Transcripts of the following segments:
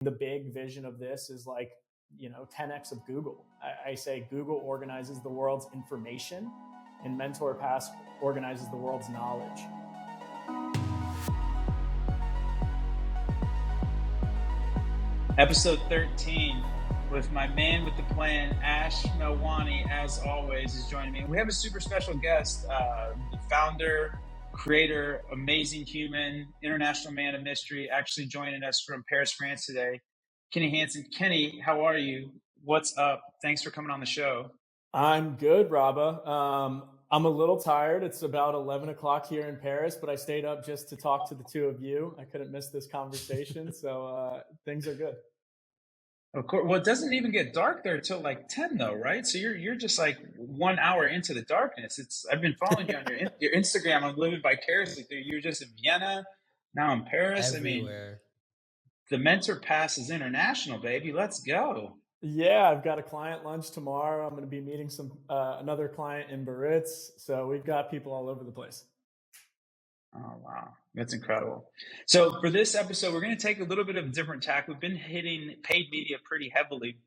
The big vision of this is like, 10x of Google. I say Google organizes the world's information and mentorpass organizes the world's knowledge. Episode 13 with my man with the plan, Ash Melwani, as always, is joining me. We have a super special guest, the founder, creator, amazing human, international man of mystery, actually joining us from Paris, France today. Kenny Hanson. Kenny, how are you? What's up? Thanks for coming on the show. I'm good, Rabba. I'm a little tired. It's about 11 o'clock here in Paris, but I stayed up just to talk to the two of you. I couldn't miss this conversation, so things are good. Of course. Well, it doesn't even get dark there till like 10, though, right? So you're just like 1 hour into the darkness. I've been following you on your Instagram. I'm living vicariously through. You're just in Vienna, now in Paris. Everywhere. I mean, the mentor pass is international, baby. Let's go. Yeah, I've got a client lunch tomorrow. I'm going to be meeting another client in Biarritz. So we've got people all over the place. Oh, wow. That's incredible. So for this episode, we're going to take a little bit of a different tack. We've been hitting paid media pretty heavily.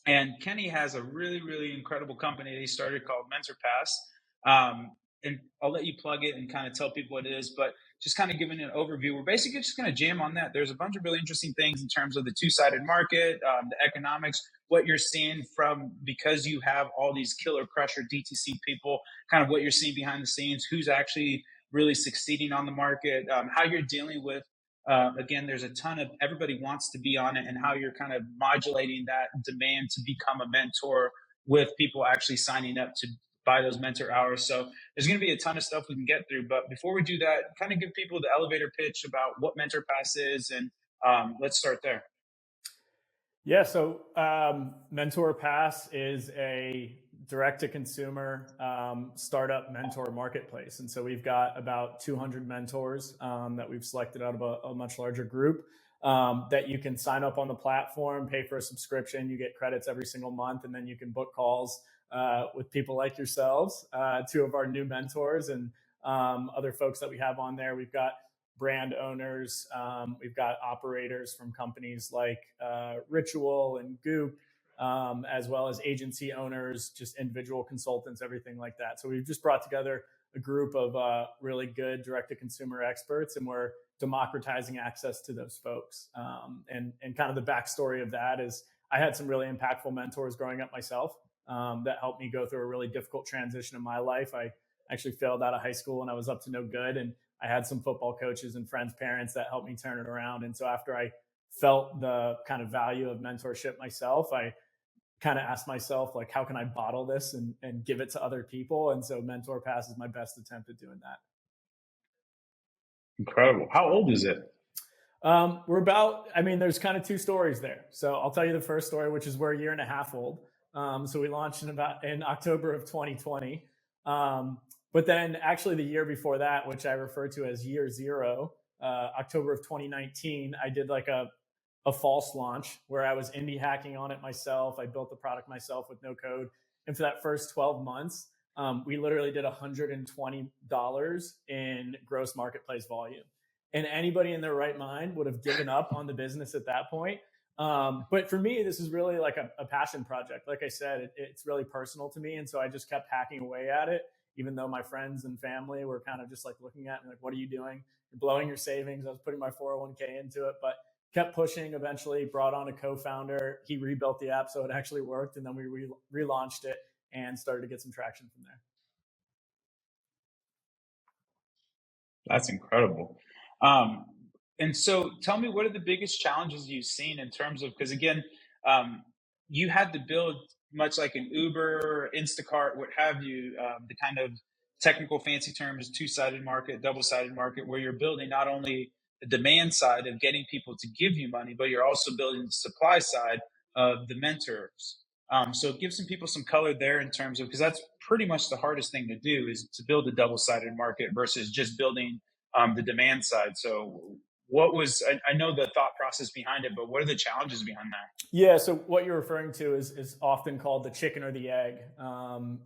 And Kenny has a really, really incredible company that he started called mentorpass. And I'll let you plug it and kind of tell people what it is, but just kind of giving an overview. We're basically just going to jam on that. There's a bunch of really interesting things in terms of the two-sided market, the economics, what you're seeing because you have all these killer crusher DTC people, kind of what you're seeing behind the scenes, who's actually really succeeding on the market, how you're dealing with, again, there's a ton of, everybody wants to be on it, and how you're kind of modulating that demand to become a mentor with people actually signing up to buy those mentor hours. So there's going to be a ton of stuff we can get through. But before we do that, kind of give people the elevator pitch about what mentorpass is, and let's start there. Yeah, so mentorpass is a direct-to-consumer startup mentor marketplace. And so we've got about 200 mentors that we've selected out of a much larger group that you can sign up on the platform, pay for a subscription, you get credits every single month, and then you can book calls with people like yourselves, two of our new mentors and other folks that we have on there. We've got brand owners, we've got operators from companies like Ritual and Goop, as well as agency owners, just individual consultants, everything like that. So we've just brought together a group of really good direct-to-consumer experts, and we're democratizing access to those folks. And kind of the backstory of that is I had some really impactful mentors growing up myself that helped me go through a really difficult transition in my life. I actually failed out of high school and I was up to no good. And I had some football coaches and friends' parents that helped me turn it around. And so after I felt the kind of value of mentorship myself, I kind of asked myself, like, how can I bottle this and give it to other people? And so mentorpass is my best attempt at doing that. Incredible. How old is it? There's kind of two stories there. So I'll tell you the first story, which is we're a year and a half old. So we launched in October of 2020. But then actually the year before that, which I refer to as year zero, October of 2019, I did like a false launch where I was indie hacking on it myself. I built the product myself with no code. And for that first 12 months, we literally did $120 in gross marketplace volume. And anybody in their right mind would have given up on the business at that point. But for me, this is really like a passion project. Like I said, it's really personal to me. And so I just kept hacking away at it, even though my friends and family were kind of just like looking at me like, what are you doing? You're blowing your savings. I was putting my 401k into it, but kept pushing, eventually brought on a co-founder. He rebuilt the app so it actually worked. And then we relaunched it and started to get some traction from there. That's incredible. And so tell me, what are the biggest challenges you've seen in terms of, because again, you had to build much like an Uber, Instacart, what have you, the kind of technical fancy terms, two-sided market, double-sided market, where you're building not only the demand side of getting people to give you money, but you're also building the supply side of the mentors. So give some people some color there in terms of, because that's pretty much the hardest thing to do, is to build a double-sided market versus just building the demand side. So what was, I know the thought process behind it, but what are the challenges behind that? Yeah, so what you're referring to is often called the chicken or the egg.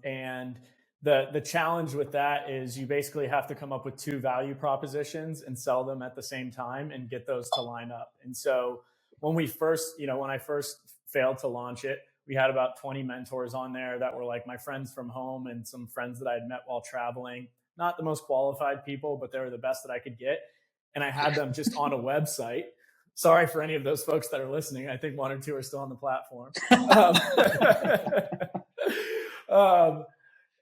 And the challenge with that is you basically have to come up with two value propositions and sell them at the same time and get those to line up. And so when we first, when I first failed to launch it, we had about 20 mentors on there that were like my friends from home and some friends that I had met while traveling. Not the most qualified people, but they were the best that I could get. And I had them just on a website. Sorry for any of those folks that are listening. I think one or two are still on the platform. Um,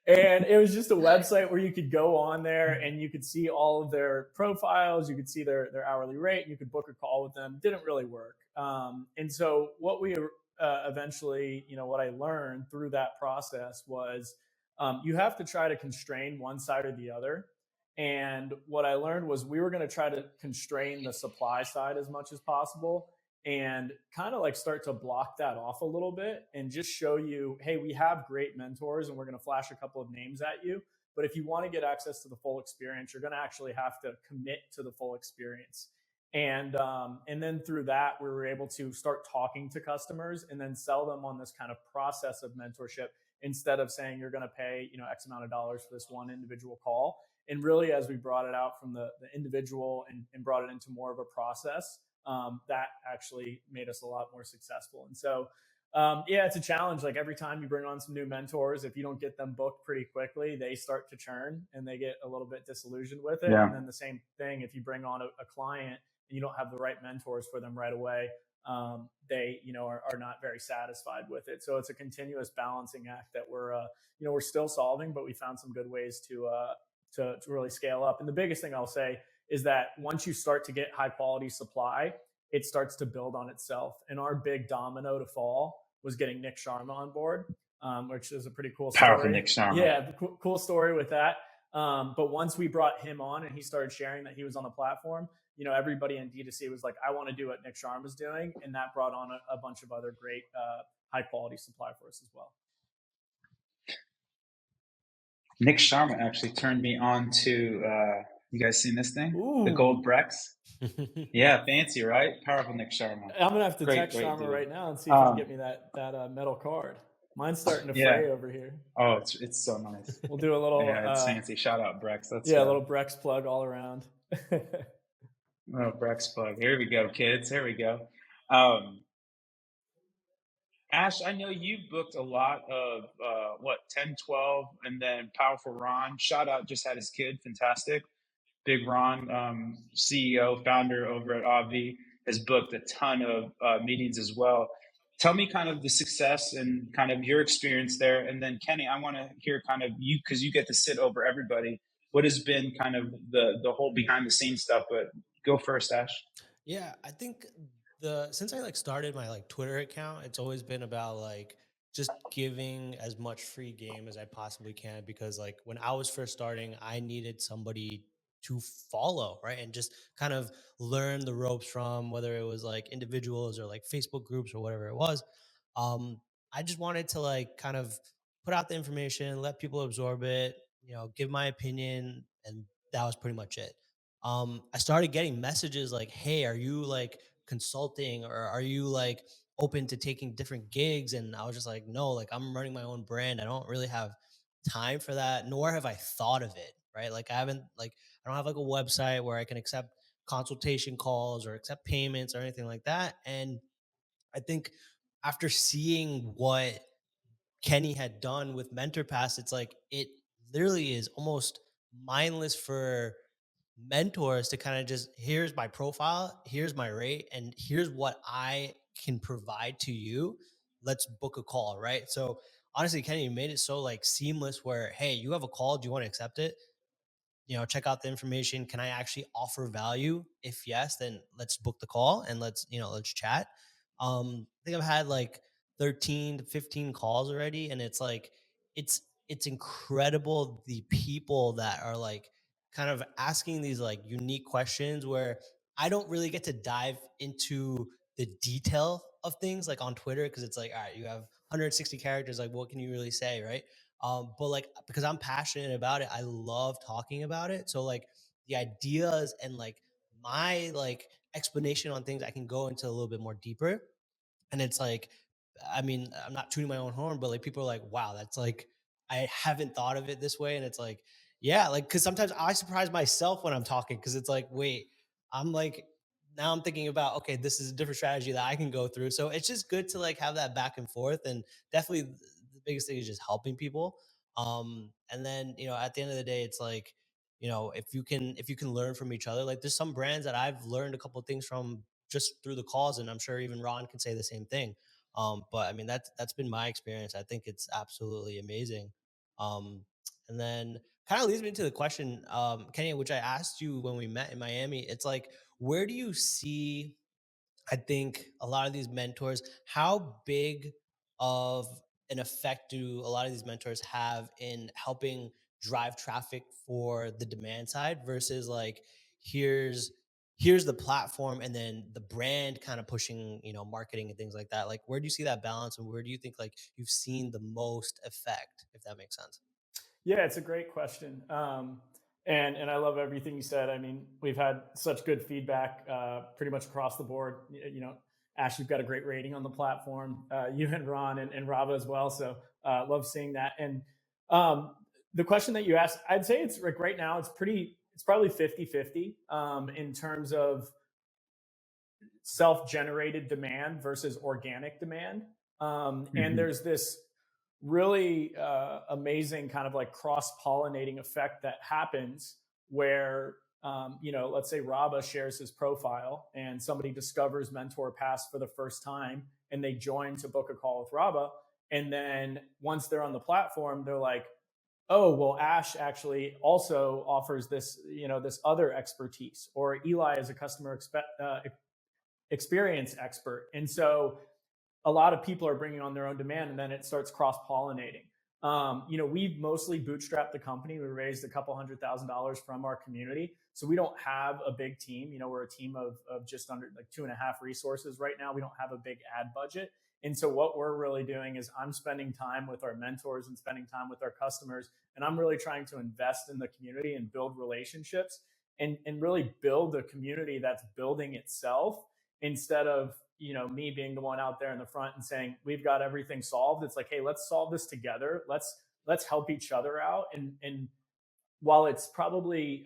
and it was just a website where you could go on there and you could see all of their profiles. You could see their hourly rate. And you could book a call with them. Didn't really work. And so what we eventually, what I learned through that process was you have to try to constrain one side or the other. And what I learned was we were going to try to constrain the supply side as much as possible and kind of like start to block that off a little bit and just show you, hey, we have great mentors and we're going to flash a couple of names at you. But if you want to get access to the full experience, you're going to actually have to commit to the full experience. And then through that, we were able to start talking to customers and then sell them on this kind of process of mentorship instead of saying you're going to pay, X amount of dollars for this one individual call. And really, as we brought it out from the individual and brought it into more of a process, that actually made us a lot more successful. And so, it's a challenge. Like every time you bring on some new mentors, if you don't get them booked pretty quickly, they start to churn and they get a little bit disillusioned with it. Yeah. And then the same thing, if you bring on a client and you don't have the right mentors for them right away, they are not very satisfied with it. So it's a continuous balancing act that we're still solving, but we found some good ways to really scale up. And the biggest thing I'll say is that once you start to get high quality supply, it starts to build on itself. And our big domino to fall was getting Nick Sharma on board, which is a pretty cool story. Powerful Nick Sharma. Yeah, cool story with that. But once we brought him on and he started sharing that he was on the platform, everybody in D2C was like, I want to do what Nick Sharma's doing. And that brought on a bunch of other great high quality supply for us as well. Nick Sharma actually turned me on to, you guys seen this thing? Ooh. The gold Brex? Yeah, fancy, right? Powerful Nick Sharma. I'm going to have to text Sharma right now and see if he can get me that metal card. Mine's starting to fray over here. Oh, it's so nice. We'll do a little... Yeah, it's fancy. Shout out Brex. That's a little Brex plug all around. Oh, Brex plug. Here we go, kids. Here we go. Ash, I know you've booked a lot of 10, 12, and then Powerful Ron. Shout out, just had his kid. Fantastic. Big Ron, CEO, founder over at Avi, has booked a ton of meetings as well. Tell me kind of the success and kind of your experience there. And then Kenny, I want to hear kind of you, because you get to sit over everybody. What has been kind of the whole behind the scenes stuff? But go first, Ash. Yeah, I think since I started my Twitter account, it's always been about just giving as much free game as I possibly can, because when I was first starting, I needed somebody to follow, right? And just kind of learn the ropes from, whether it was individuals or Facebook groups or whatever it was. I just wanted to kind of put out the information, let people absorb it, give my opinion, and that was pretty much it. I started getting messages like, hey, are you consulting, or are you open to taking different gigs? And I was just like, no, I'm running my own brand. I don't really have time for that, nor have I thought of it, right? I don't have a website where I can accept consultation calls or accept payments or anything like that. And I think after seeing what Kenny had done with mentorpass, it's it literally is almost mindless for mentors to kind of just, here's my profile, here's my rate, and here's what I can provide to you. Let's book a call, right? So honestly, Kenny, you made it so seamless where, hey, you have a call, do you want to accept it? Check out the information. Can I actually offer value? If yes, then let's book the call and let's chat. I think I've had 13 to 15 calls already. And it's it's incredible the people that are kind of asking these unique questions where I don't really get to dive into the detail of things on Twitter, because it's all right, you have 160 characters, what can you really say, right? But because I'm passionate about it, I love talking about it. So the ideas and my explanation on things, I can go into a little bit more deeper. And it's I mean, I'm not tooting my own horn, but people are wow, that's I haven't thought of it this way. And it's yeah, because sometimes I surprise myself when I'm talking, because it's wait, I'm now I'm thinking about, okay, this is a different strategy that I can go through. So it's just good to like have that back and forth. And definitely the biggest thing is just helping people. And then, at the end of the day, it's like, if you can learn from each other, like there's some brands that I've learned a couple of things from just through the calls. And I'm sure even Ron can say the same thing. But I mean, that's been my experience. I think it's absolutely amazing. Um, and then kind of leads me to the question, Kenny, which I asked you when we met in Miami. It's like, where do you see, I think, a lot of these mentors, how big of an effect do a lot of these mentors have in helping drive traffic for the demand side versus like, here's the platform and then the brand kind of pushing, marketing and things like that. Like, where do you see that balance, and where do you think like you've seen the most effect, if that makes sense? Yeah, it's a great question. And I love everything you said. I mean, we've had such good feedback pretty much across the board. Ash, you've got a great rating on the platform. You and Ron and Rava as well. So love seeing that. And the question that you asked, I'd say it's like right now, it's probably 50-50 in terms of self-generated demand versus organic demand. And there's this really amazing kind of like cross-pollinating effect that happens where let's say Raba shares his profile and somebody discovers mentorpass for the first time and they join to book a call with Raba, and then once they're on the platform they're like, oh well, Ash actually also offers this this other expertise, or Eli is a customer experience expert, and so a lot of people are bringing on their own demand, and then it starts cross-pollinating. We've mostly bootstrapped the company. We raised a couple $100,000 from our community. So we don't have a big team. We're a team of just under like 2.5 resources right now. We don't have a big ad budget. And so what we're really doing is I'm spending time with our mentors and spending time with our customers. And I'm really trying to invest in the community and build relationships and really build a community that's building itself, instead of me being the one out there in the front and saying we've got everything solved. It's like, hey, let's solve this together. Let's help each other out. And while it's probably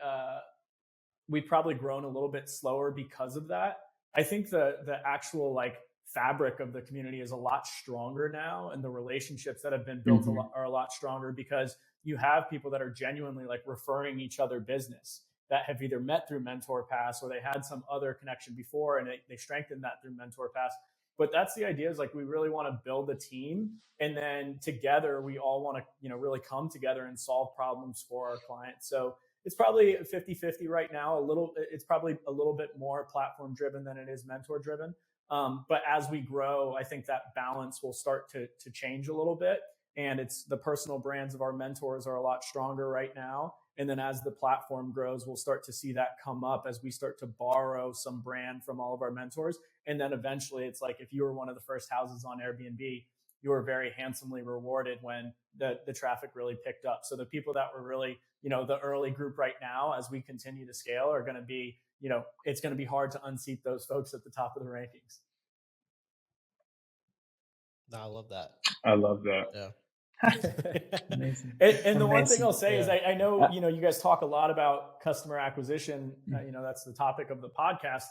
we've probably grown a little bit slower because of that, I think the actual like fabric of the community is a lot stronger now, and the relationships that have been built are a lot stronger because you have people that are genuinely like referring each other business that have either met through mentorpass or they had some other connection before and they strengthened that through mentorpass. But that's the idea, is like we really want to build a team, and then together we all want to really come together and solve problems for our clients. So it's probably 50-50 right now. It's probably a little bit more platform driven than it is mentor driven. But as we grow, I think that balance will start to change a little bit. And it's the personal brands of our mentors are a lot stronger right now. And then as the platform grows, we'll start to see that come up as we start to borrow some brand from all of our mentors. And then eventually it's like, if you were one of the first houses on Airbnb, you were very handsomely rewarded when the traffic really picked up. So the people that were really, the early group right now, as we continue to scale, are going to be, it's going to be hard to unseat those folks at the top of the rankings. No, I love that. I love that. Yeah. Amazing. And the one thing I'll say is I know, you guys talk a lot about customer acquisition. That's the topic of the podcast.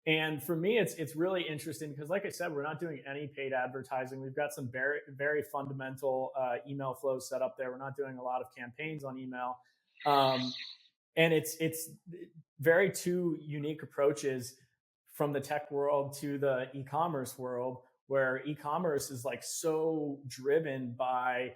And for me, it's really interesting because, like I said, we're not doing any paid advertising. We've got some very, very fundamental email flows set up there. We're not doing a lot of campaigns on email. And it's very two unique approaches from the tech world to the e-commerce world, where e-commerce is like so driven by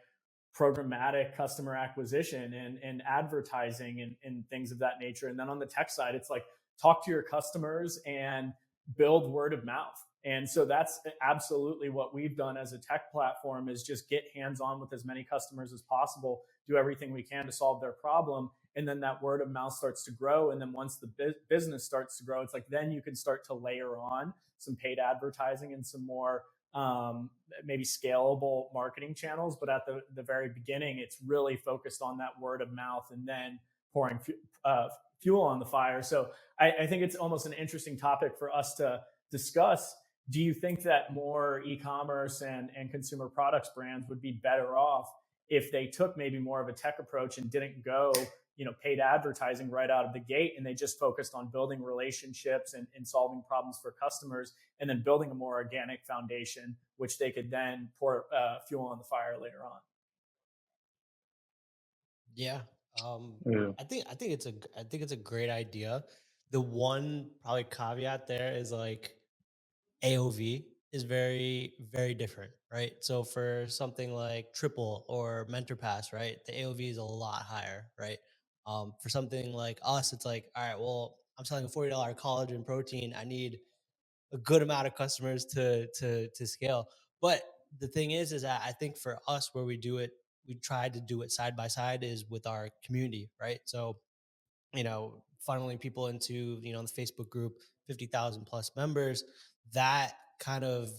programmatic customer acquisition and advertising and things of that nature. And then on the tech side, it's like talk to your customers and build word of mouth. And so that's absolutely what we've done as a tech platform, is just get hands-on with as many customers as possible, do everything we can to solve their problem. And then that word of mouth starts to grow. And then once the business starts to grow, it's like, then you can start to layer on some paid advertising and some more maybe scalable marketing channels. But at the very beginning, it's really focused on that word of mouth and then pouring fuel on the fire. So I think it's almost an interesting topic for us to discuss. Do you think that more e-commerce and consumer products brands would be better off if they took maybe more of a tech approach and didn't go, paid advertising right out of the gate, and they just focused on building relationships and solving problems for customers, and then building a more organic foundation, which they could then pour fuel on the fire later on. Yeah. Yeah. I think it's a great idea. The one probably caveat there is like AOV is very, very different, right? So for something like Triple or mentorpass, right, the AOV is a lot higher, right? For something like us, it's like, all right, well, I'm selling a $40 collagen protein. I need a good amount of customers to scale. But the thing is that I think for us, where we try to do it side by side is with our community, right? So funneling people into, the Facebook group, 50,000 plus members, that kind of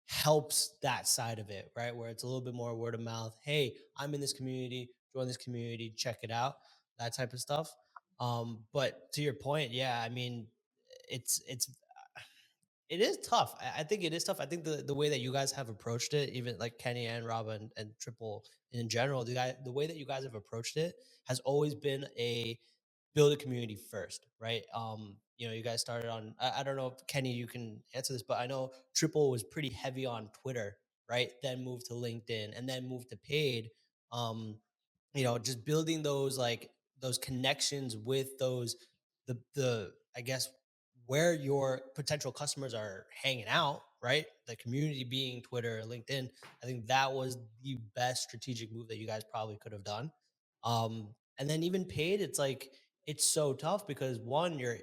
helps that side of it, right? Where it's a little bit more word of mouth. Hey, I'm in this community, join this community, check it out, that type of stuff. But to your point, yeah, I mean, it's it is tough. I think it is tough. I think the way that you guys have approached it, even like Kenny and Rob and Triple in general, the way that you guys have approached it has always been a build a community first, right? You guys started on, I don't know if Kenny, you can answer this, but I know Triple was pretty heavy on Twitter, right? Then moved to LinkedIn and then moved to paid. Um, just building those connections with the I guess where your potential customers are hanging out, right? The community being Twitter, LinkedIn. I think that was the best strategic move that you guys probably could have done. And then even paid, it's like it's so tough because one, your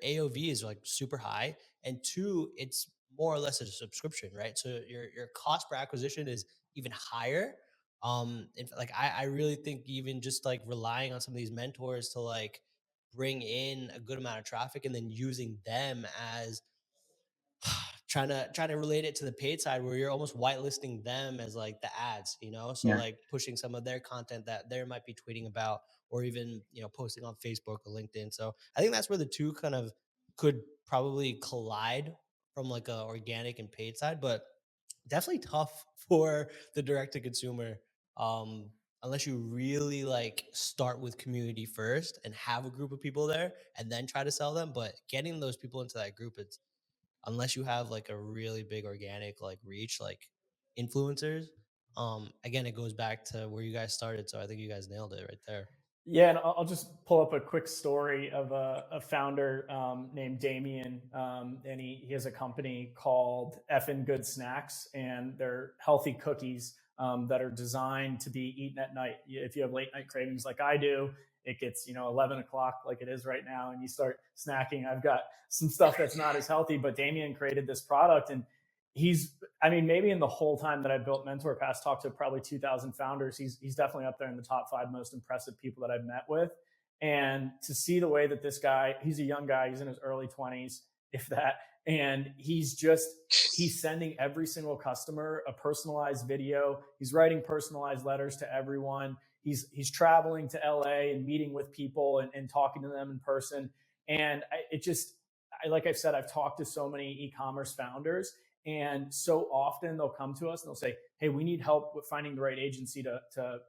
AOV is like super high, and two, it's more or less a subscription, right? So your cost per acquisition is even higher. Like I really think even just like relying on some of these mentors to like bring in a good amount of traffic and then using them as trying to relate it to the paid side where you're almost whitelisting them as like the ads, so Yeah. like pushing some of their content that they might be tweeting about or even posting on Facebook or LinkedIn. So I think that's where the two kind of could probably collide from like a organic and paid side, but definitely tough for the direct to consumer, um unless you really like start with community first and have a group of people there and then try to sell them. But getting those people into that group, it's unless you have like a really big organic like reach, like influencers. Again, it goes back to where you guys started, so I think you guys nailed it right there. Yeah, and I'll just pull up a quick story of a founder named Damien, and he has a company called Effin' Good Snacks, and they're healthy cookies that are designed to be eaten at night. If you have late night cravings like I do, it gets 11 o'clock like it is right now, and you start snacking. I've got some stuff that's not as healthy, but Damien created this product, and maybe in the whole time that I built mentorpass, talked to probably 2,000 founders, he's definitely up there in the top 5 most impressive people that I've met with. And to see the way that this guy, he's a young guy, he's in his early 20s, if that, and he's sending every single customer a personalized video. He's writing personalized letters to everyone. He's traveling to LA and meeting with people and talking to them in person. And like I've said, I've talked to so many e-commerce founders, and so often they'll come to us and they'll say, "Hey, we need help with finding the right agency to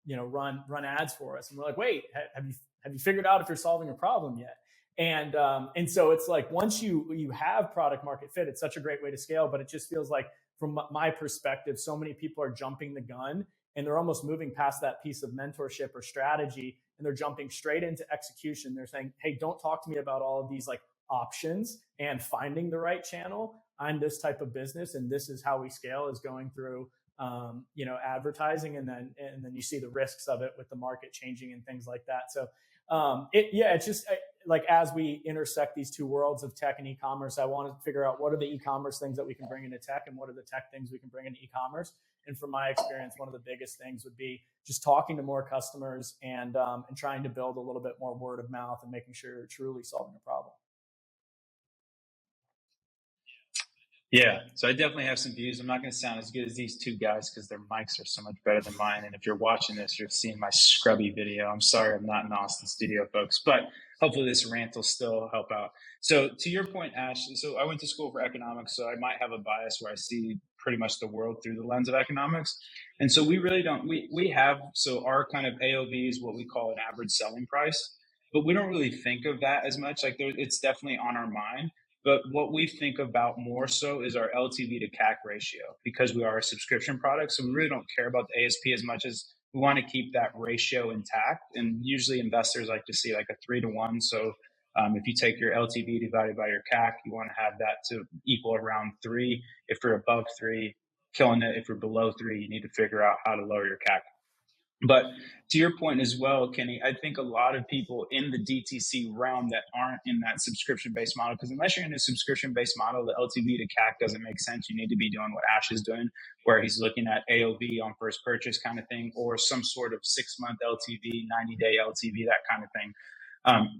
run ads for us." And we're like, "Wait, have you figured out if you're solving a problem yet?" And so it's like once you have product market fit, it's such a great way to scale. But it just feels like, from my perspective, so many people are jumping the gun and they're almost moving past that piece of mentorship or strategy, and they're jumping straight into execution. They're saying, "Hey, don't talk to me about all of these like options and finding the right channel. I'm this type of business, and this is how we scale, is going through advertising." And then you see the risks of it with the market changing and things like that. So it's just like, as we intersect these two worlds of tech and e-commerce, I want to figure out what are the e-commerce things that we can bring into tech and what are the tech things we can bring into e-commerce. And from my experience, one of the biggest things would be just talking to more customers and trying to build a little bit more word of mouth and making sure you're truly solving a problem. Yeah, so I definitely have some views. I'm not going to sound as good as these two guys because their mics are so much better than mine. And if you're watching this, you're seeing my scrubby video. I'm sorry I'm not in Austin studio, folks, but hopefully this rant will still help out. So to your point, Ash, so I went to school for economics, so I might have a bias where I see pretty much the world through the lens of economics. And so we really don't, we have, so our kind of AOV is what we call an average selling price, but we don't really think of that as much. Like it's definitely on our mind. But what we think about more so is our LTV to CAC ratio, because we are a subscription product. So we really don't care about the ASP as much as we want to keep that ratio intact. And usually investors like to see like a 3-to-1. So if you take your LTV divided by your CAC, you want to have that to equal around 3. If you're above 3, killing it. If you're below 3, you need to figure out how to lower your CAC. But to your point as well, Kenny, I think a lot of people in the DTC realm that aren't in that subscription-based model, because unless you're in a subscription-based model, the LTV to CAC doesn't make sense. You need to be doing what Ash is doing, where he's looking at AOV on first purchase kind of thing, or some sort of 6-month LTV, 90-day LTV, that kind of thing.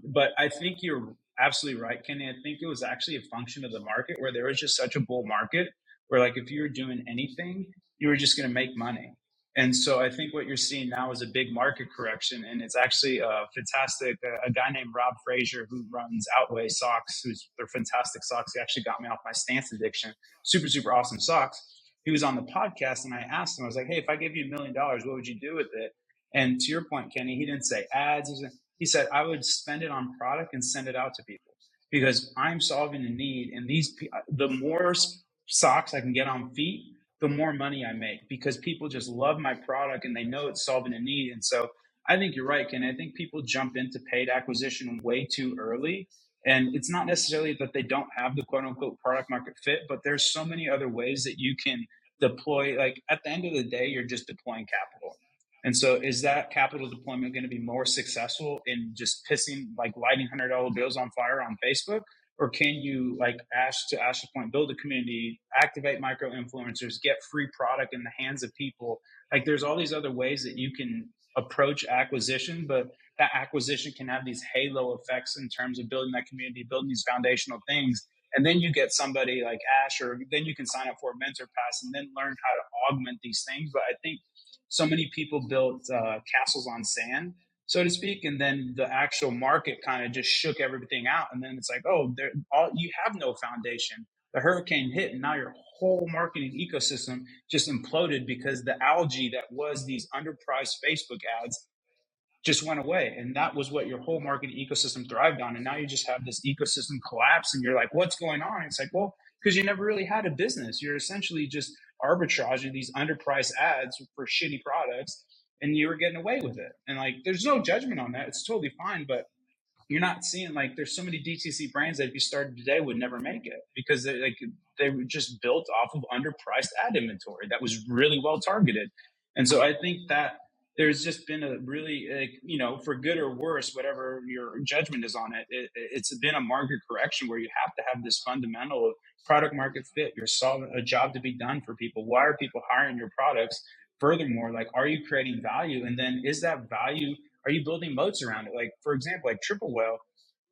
But I think you're absolutely right, Kenny. I think it was actually a function of the market where there was just such a bull market where, like, if you were doing anything, you were just going to make money. And so I think what you're seeing now is a big market correction. And it's actually fantastic. A guy named Rob Frazier, who runs Outway Socks, they're fantastic socks. He actually got me off my stance addiction. Super, super awesome socks. He was on the podcast and I asked him, I was like, hey, if I gave you $1 million, what would you do with it? And to your point, Kenny, he didn't say ads. He said, I would spend it on product and send it out to people because I'm solving a need. And the more socks I can get on feet, the more money I make, because people just love my product and they know it's solving a need. And so I think you're right, Ken. I think people jump into paid acquisition way too early. And it's not necessarily that they don't have the quote unquote product market fit, but there's so many other ways that you can deploy. Like at the end of the day, you're just deploying capital. And so is that capital deployment going to be more successful in just lighting $100 bills on fire on Facebook? Or can you, like Ash's point, build a community, activate micro influencers, get free product in the hands of people? Like there's all these other ways that you can approach acquisition, but that acquisition can have these halo effects in terms of building that community, building these foundational things. And then you get somebody like Ash, or then you can sign up for a mentor pass and then learn how to augment these things. But I think so many people built castles on sand, so to speak, and then the actual market kind of just shook everything out. And then it's like, oh, you have no foundation. The hurricane hit, and now your whole marketing ecosystem just imploded because the algae that was these underpriced Facebook ads just went away. And that was what your whole marketing ecosystem thrived on. And now you just have this ecosystem collapse, and you're like, what's going on? It's like, well, because you never really had a business. You're essentially just arbitraging these underpriced ads for shitty products, and you were getting away with it. And like, there's no judgment on that. It's totally fine. But you're not seeing, like, there's so many DTC brands that if you started today would never make it because they were just built off of underpriced ad inventory that was really well targeted. And so I think that there's just been a really, for good or worse, whatever your judgment is on it, it's been a market correction where you have to have this fundamental of product market fit. You're solving a job to be done for people. Why are people hiring your products? Furthermore, like, are you creating value? And then is that value, are you building moats around it? Like, for example, like Triple Whale,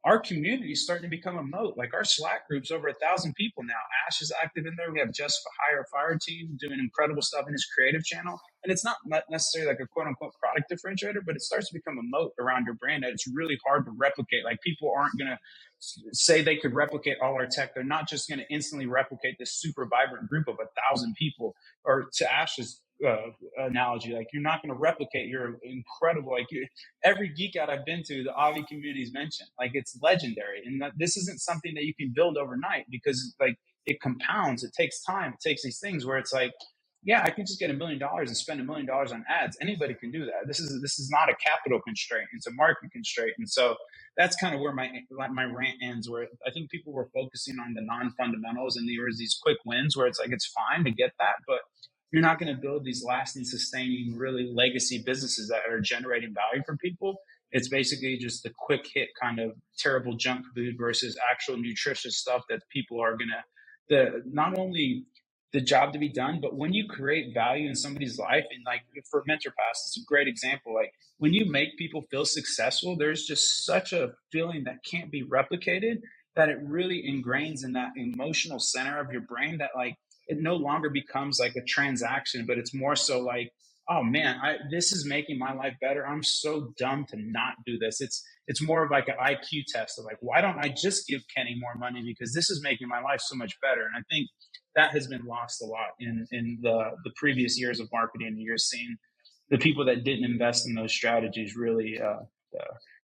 our community is starting to become a moat. Like our Slack group's over 1,000 people now. Ash is active in there. We have Just Hire Fire team doing incredible stuff in his creative channel. And it's not necessarily like a quote unquote product differentiator, but it starts to become a moat around your brand that it's really hard to replicate. Like people aren't going to say they could replicate all our tech. They're not just going to instantly replicate this super vibrant group of 1,000 people. Or to Ash's analogy, like you're not going to replicate your incredible, every geek out I've been to, the Avi community is mentioned. Like it's legendary. And this isn't something that you can build overnight because like it compounds, it takes time, it takes these things where it's like, yeah, I can just get $1 million and spend $1 million on ads. Anybody can do that. This is not a capital constraint. It's a market constraint. And so that's kind of where my rant ends, where I think people were focusing on the non-fundamentals and there was these quick wins where it's like, it's fine to get that, but you're not going to build these lasting, sustaining, really legacy businesses that are generating value for people. It's basically just the quick hit kind of terrible junk food versus actual nutritious stuff that people are going to, not only the job to be done, but when you create value in somebody's life, and like for mentorpass, it's a great example. Like when you make people feel successful, there's just such a feeling that can't be replicated that it really ingrains in that emotional center of your brain that like, it no longer becomes like a transaction, but it's more so like, oh man, this is making my life better. I'm so dumb to not do this. It's more of like an IQ test of like, why don't I just give Kenny more money, because this is making my life so much better. And I think that has been lost a lot in the previous years of marketing. You're seeing the people that didn't invest in those strategies really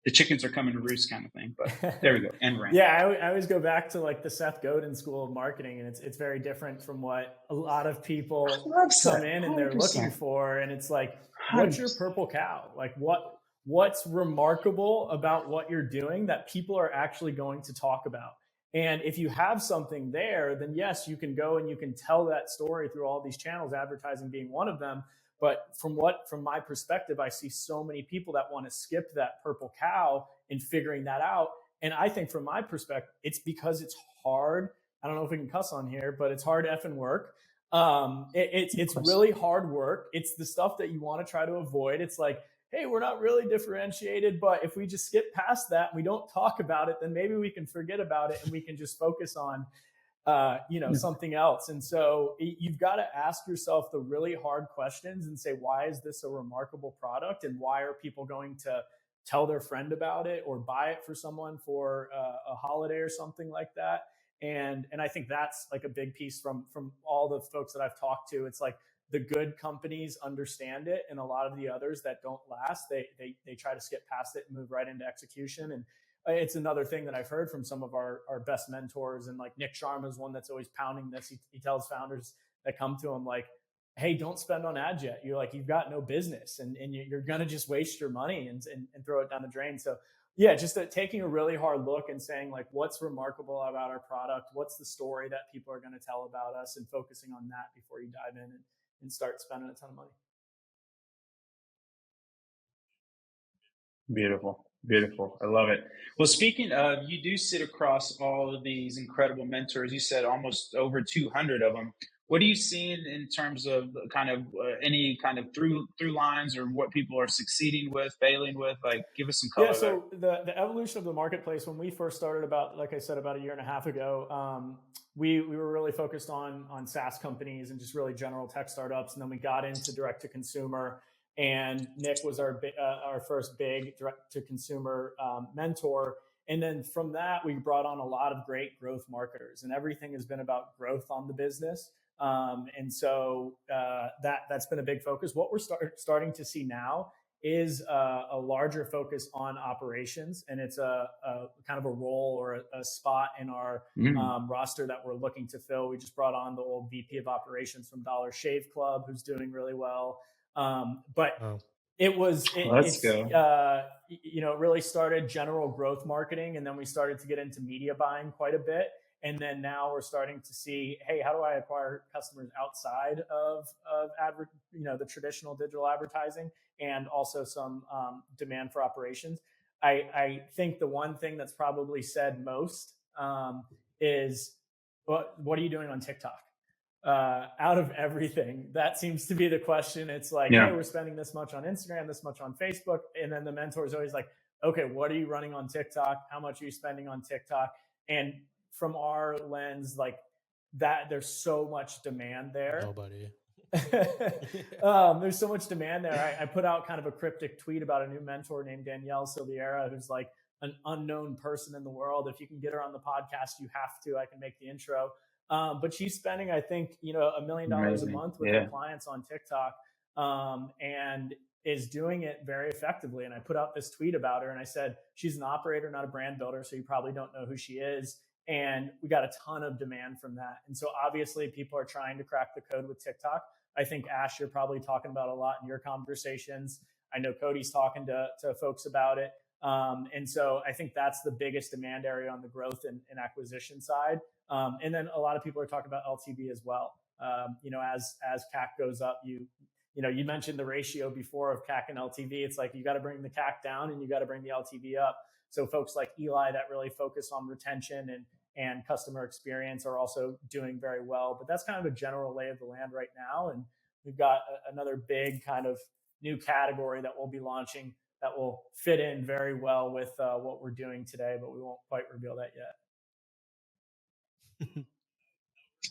the chickens are coming to roost kind of thing. But there we go. End rant. Yeah, I always go back to like the Seth Godin school of marketing, and it's very different from what a lot of people come in and they're looking for. And it's like, what's your purple cow? Like what's remarkable about what you're doing that people are actually going to talk about? And if you have something there, then yes, you can go and you can tell that story through all these channels, advertising being one of them. But from my perspective, I see so many people that want to skip that purple cow in figuring that out. And I think from my perspective, it's because it's hard. I don't know if we can cuss on here, but it's hard effing work. It's really hard work. It's the stuff that you want to try to avoid. It's like, hey, we're not really differentiated, but if we just skip past that and we don't talk about it, then maybe we can forget about it and we can just focus on something else. And so you've got to ask yourself the really hard questions and say, why is this a remarkable product? And why are people going to tell their friend about it or buy it for someone for a holiday or something like that? And I think that's like a big piece from all the folks that I've talked to. It's like the good companies understand it, and a lot of the others that don't last, they try to skip past it and move right into execution. And it's another thing that I've heard from some of our best mentors, and like Nick Sharma is one that's always pounding this. He tells founders that come to him like, hey, don't spend on ads yet. You're like, you've got no business, and you're going to just waste your money and throw it down the drain. So yeah, just taking a really hard look and saying like, what's remarkable about our product? What's the story that people are going to tell about us, and focusing on that before you dive in and start spending a ton of money. Beautiful. Beautiful. I love it. Well, speaking of, you do sit across all of these incredible mentors. You said almost over 200 of them. What are you seeing in terms of kind of any kind of through lines, or what people are succeeding with, failing with? Like, give us some color. Yeah, so the evolution of the marketplace, when we first started about a year and a half ago, we were really focused on SaaS companies and just really general tech startups. And then we got into direct to consumer, and Nick was our first big direct to consumer mentor. And then from that, we brought on a lot of great growth marketers, and everything has been about growth on the business. And so that's been a big focus. What we're starting to see now is a larger focus on operations, and it's a kind of a role or a spot in our roster that we're looking to fill. We just brought on the old VP of operations from Dollar Shave Club, who's doing really well. It really started general growth marketing, and then we started to get into media buying quite a bit. And then now we're starting to see, hey, how do I acquire customers outside of the traditional digital advertising, and also some demand for operations. I think the one thing that's probably said most is, what are you doing on TikTok? Out of everything, that seems to be the question. It's like, hey, we're spending this much on Instagram, this much on Facebook. And then the mentor is always like, okay, what are you running on TikTok? How much are you spending on TikTok? And from our lens, like that, there's so much demand there. Nobody. There's so much demand there. I put out kind of a cryptic tweet about a new mentor named Danielle Silviera, who's like an unknown person in the world. If you can get her on the podcast, you have to. I can make the intro. But she's spending, I think, $1 million a month with her clients on TikTok, and is doing it very effectively. And I put out this tweet about her, and I said, she's an operator, not a brand builder, so you probably don't know who she is. And we got a ton of demand from that. And so obviously people are trying to crack the code with TikTok. I think, Ash, you're probably talking about a lot in your conversations. I know Cody's talking to folks about it. And so I think that's the biggest demand area on the growth and acquisition side. And then a lot of people are talking about LTV as well. As CAC goes up, you mentioned the ratio before of CAC and LTV. It's like, you got to bring the CAC down and you got to bring the LTV up. So folks like Eli that really focus on retention and customer experience are also doing very well. But that's kind of a general lay of the land right now. And we've got another big kind of new category that we'll be launching that will fit in very well with what we're doing today, but we won't quite reveal that yet.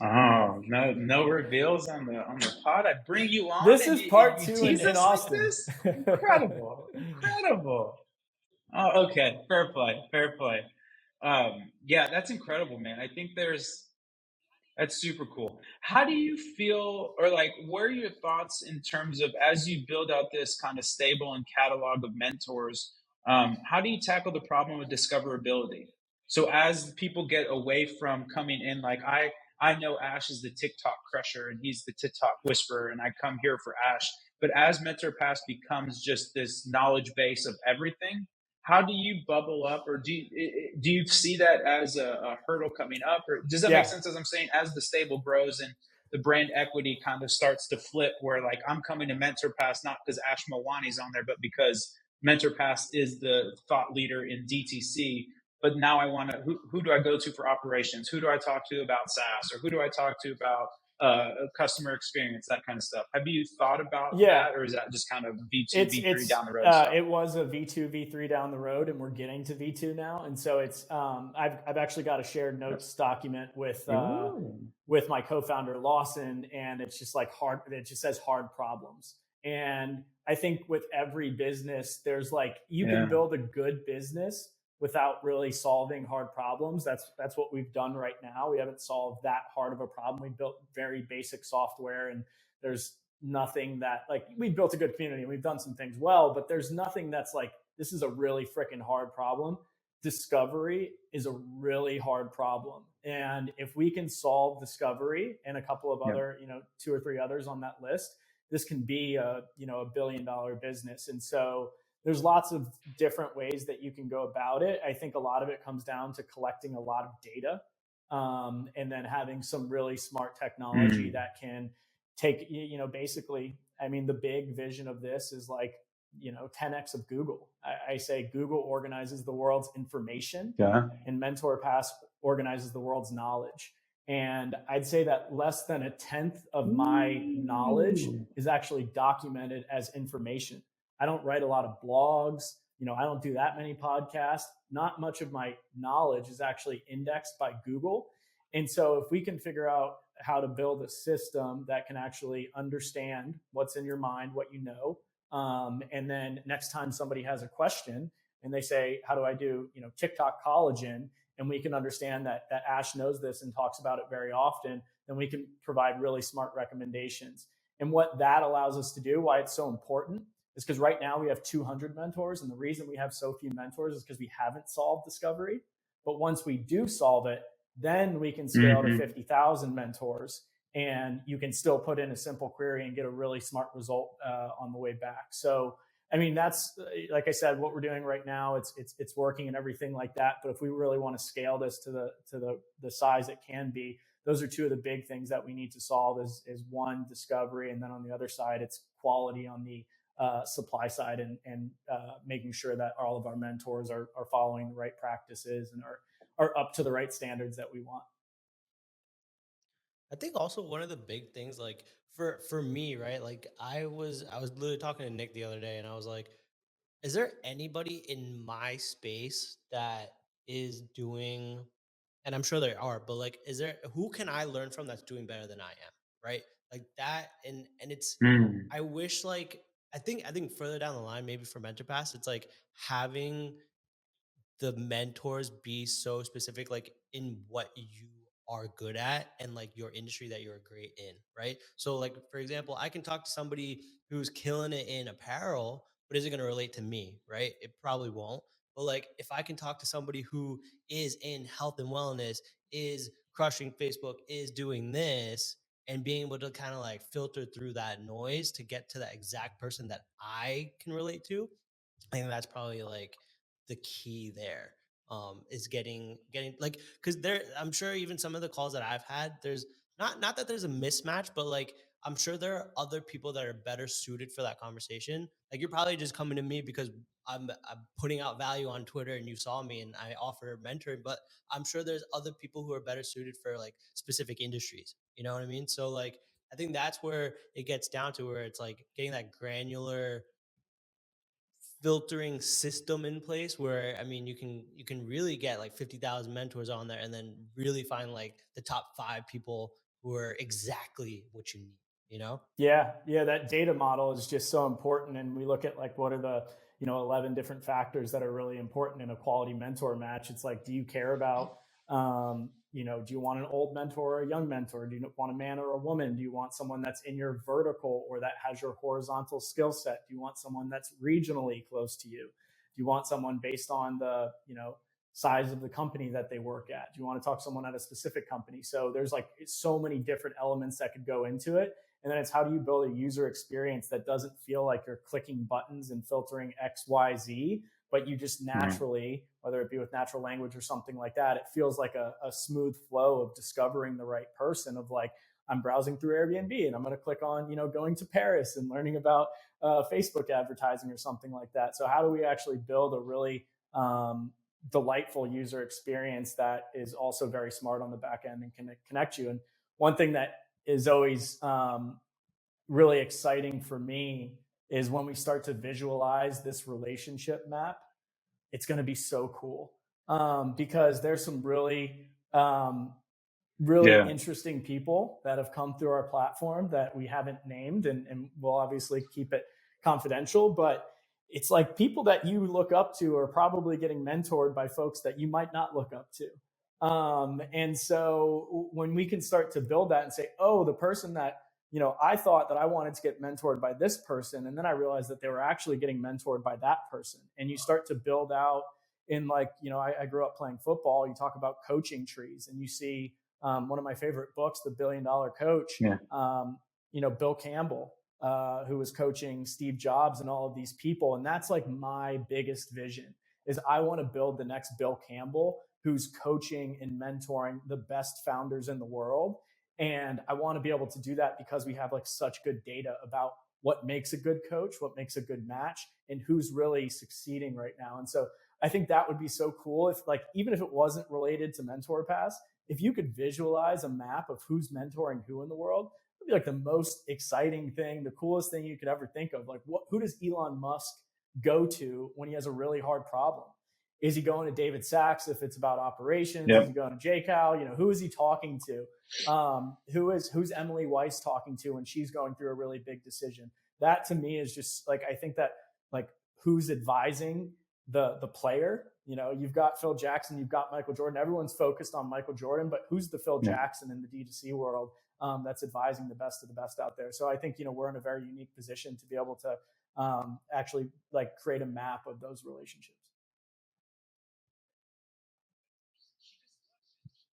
Oh, no reveals on the pod. I bring you on This and is you part you two tease in us like Austin. this? Incredible. Incredible. Oh, okay. Fair play. Fair play. Yeah, that's incredible, man. I think that's super cool. How do you feel, or like, what are your thoughts in terms of as you build out this kind of stable and catalog of mentors? How do you tackle the problem of discoverability? So as people get away from coming in, like I know Ash is the TikTok crusher and he's the TikTok whisperer, and I come here for Ash. But as MentorPass becomes just this knowledge base of everything, how do you bubble up, or do you see that as a hurdle coming up, or does that make Yeah. sense? As I'm saying, as the stable grows and the brand equity kind of starts to flip, where like I'm coming to MentorPass not because Ash Mawani's on there, but because MentorPass is the thought leader in DTC. But now I want to, who do I go to for operations? Who do I talk to about SaaS, or who do I talk to about customer experience, that kind of stuff? Have you thought about Yeah. that, or is that just kind of V2, It's V3 it's down the road stuff? it was a V2 V3 down the road, and we're getting to V2 now. And so it's I've actually got a shared notes document with my co-founder Lawson, and it's just like hard. It just says hard problems. And I think with every business, there's like you can build a good business without really solving hard problems. That's what we've done right now. We haven't solved that hard of a problem. We built very basic software, and there's nothing that, like, we built a good community and we've done some things well, but there's nothing that's like, this is a really freaking hard problem. Discovery is a really hard problem. And if we can solve discovery and a couple of other, two or three others on that list, this can be a $1 billion business. And so there's lots of different ways that you can go about it. I think a lot of it comes down to collecting a lot of data, and then having some really smart technology that can take, basically, I mean, the big vision of this is like, 10x of Google. I say Google organizes the world's information, and MentorPass organizes the world's knowledge. And I'd say that less than a tenth of my knowledge is actually documented as information. I don't write a lot of blogs. I don't do that many podcasts. Not much of my knowledge is actually indexed by Google. And so if we can figure out how to build a system that can actually understand what's in your mind, what you know, and then next time somebody has a question and they say, how do I do, TikTok collagen? And we can understand that Ash knows this and talks about it very often, then we can provide really smart recommendations. And what that allows us to do, why it's so important, is because right now we have 200 mentors. And the reason we have so few mentors is because we haven't solved discovery. But once we do solve it, then we can scale to 50,000 mentors, and you can still put in a simple query and get a really smart result on the way back. So, I mean, that's, like I said, what we're doing right now. It's working and everything like that. But if we really want to scale this to the size it can be, those are two of the big things that we need to solve. Is one, discovery, and then on the other side, it's quality on the supply side, and making sure that all of our mentors are following the right practices and are up to the right standards that we want. I think also one of the big things, like for me, right? Like I was literally talking to Nick the other day, and I was like, is there anybody in my space that is doing, and I'm sure there are, but like, is there, who can I learn from that's doing better than I am? Right? Like that. And it's, I wish, like, I think further down the line, maybe for MentorPass, it's like having the mentors be so specific, like in what you are good at and like your industry that you're great in, right? So like, for example, I can talk to somebody who's killing it in apparel, but is it going to relate to me, right? It probably won't. But like, if I can talk to somebody who is in health and wellness, is crushing Facebook, is doing this, and being able to kind of like filter through that noise to get to that exact person that I can relate to, I think that's probably like the key there. Is getting like, because there, I'm sure even some of the calls that I've had, there's not that there's a mismatch, but like I'm sure there are other people that are better suited for that conversation. Like you're probably just coming to me because I'm putting out value on Twitter and you saw me and I offer mentoring, but I'm sure there's other people who are better suited for like specific industries. You know what I mean? So like I think that's where it gets down to, where it's like getting that granular filtering system in place, where I mean you can really get like 50,000 mentors on there and then really find like the top 5 people who are exactly what you need, you know? Yeah, yeah, that data model is just so important. And we look at like what are the 11 different factors that are really important in a quality mentor match. It's like, do you care about do you want an old mentor or a young mentor? Do you want a man or a woman? Do you want someone that's in your vertical or that has your horizontal skill set? Do you want someone that's regionally close to you? Do you want someone based on the size of the company that they work at? Do you want to talk to someone at a specific company? So there's like so many different elements that could go into it. And then it's how do you build a user experience that doesn't feel like you're clicking buttons and filtering X, Y, Z, but you just naturally, whether it be with natural language or something like that, it feels like a smooth flow of discovering the right person of like, I'm browsing through Airbnb and I'm going to click on, going to Paris and learning about Facebook advertising or something like that. So how do we actually build a really delightful user experience that is also very smart on the back end and can connect you? And one thing that is always really exciting for me is when we start to visualize this relationship map. It's going to be so cool because there's some really interesting people that have come through our platform that we haven't named, and we'll obviously keep it confidential, but it's like people that you look up to are probably getting mentored by folks that you might not look up to. And so when we can start to build that and say, oh, the person that, I thought that I wanted to get mentored by this person. And then I realized that they were actually getting mentored by that person. And you start to build out in like, I grew up playing football. You talk about coaching trees and you see one of my favorite books, The $1 Billion Coach, Bill Campbell, who was coaching Steve Jobs and all of these people. And that's like my biggest vision is I want to build the next Bill Campbell who's coaching and mentoring the best founders in the world. And I want to be able to do that because we have like such good data about what makes a good coach, what makes a good match, and who's really succeeding right now. And so I think that would be so cool if like, even if it wasn't related to mentorpass, if you could visualize a map of who's mentoring who in the world, it'd be like the most exciting thing, the coolest thing you could ever think of. Like who does Elon Musk go to when he has a really hard problem? Is he going to David Sachs if it's about operations? Is he going to JCal? Who is he talking to? Who's Emily Weiss talking to when she's going through a really big decision? That to me is just like, I think that like who's advising the player. You've got Phil Jackson, you've got Michael Jordan. Everyone's focused on Michael Jordan, but who's the Phil Jackson in the D2C world that's advising the best of the best out there? So I think we're in a very unique position to be able to actually like create a map of those relationships.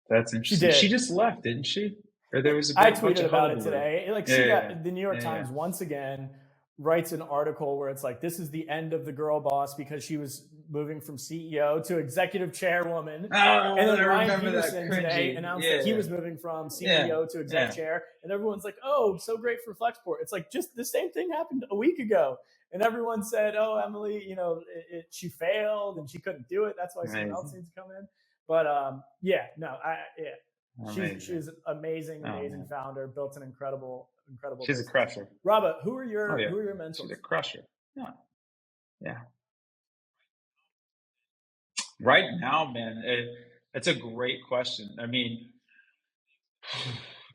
That's interesting. She just left, didn't she? Or there was a I tweeted about it today. Like the New York Times once again writes an article where it's like, this is the end of the girl boss because she was moving from CEO to executive chairwoman. And then Ryan Peterson today announced that he was moving from CEO to exec chair. And everyone's like, oh, so great for Flexport. It's like just the same thing happened a week ago. And everyone said, oh, Emily, she failed and she couldn't do it. That's why someone else needs to come in. But she's an amazing founder, built an incredible She's business. A crusher. Robert, who are your mentors? She's a crusher. Yeah. Right now, man, it's a great question. I mean,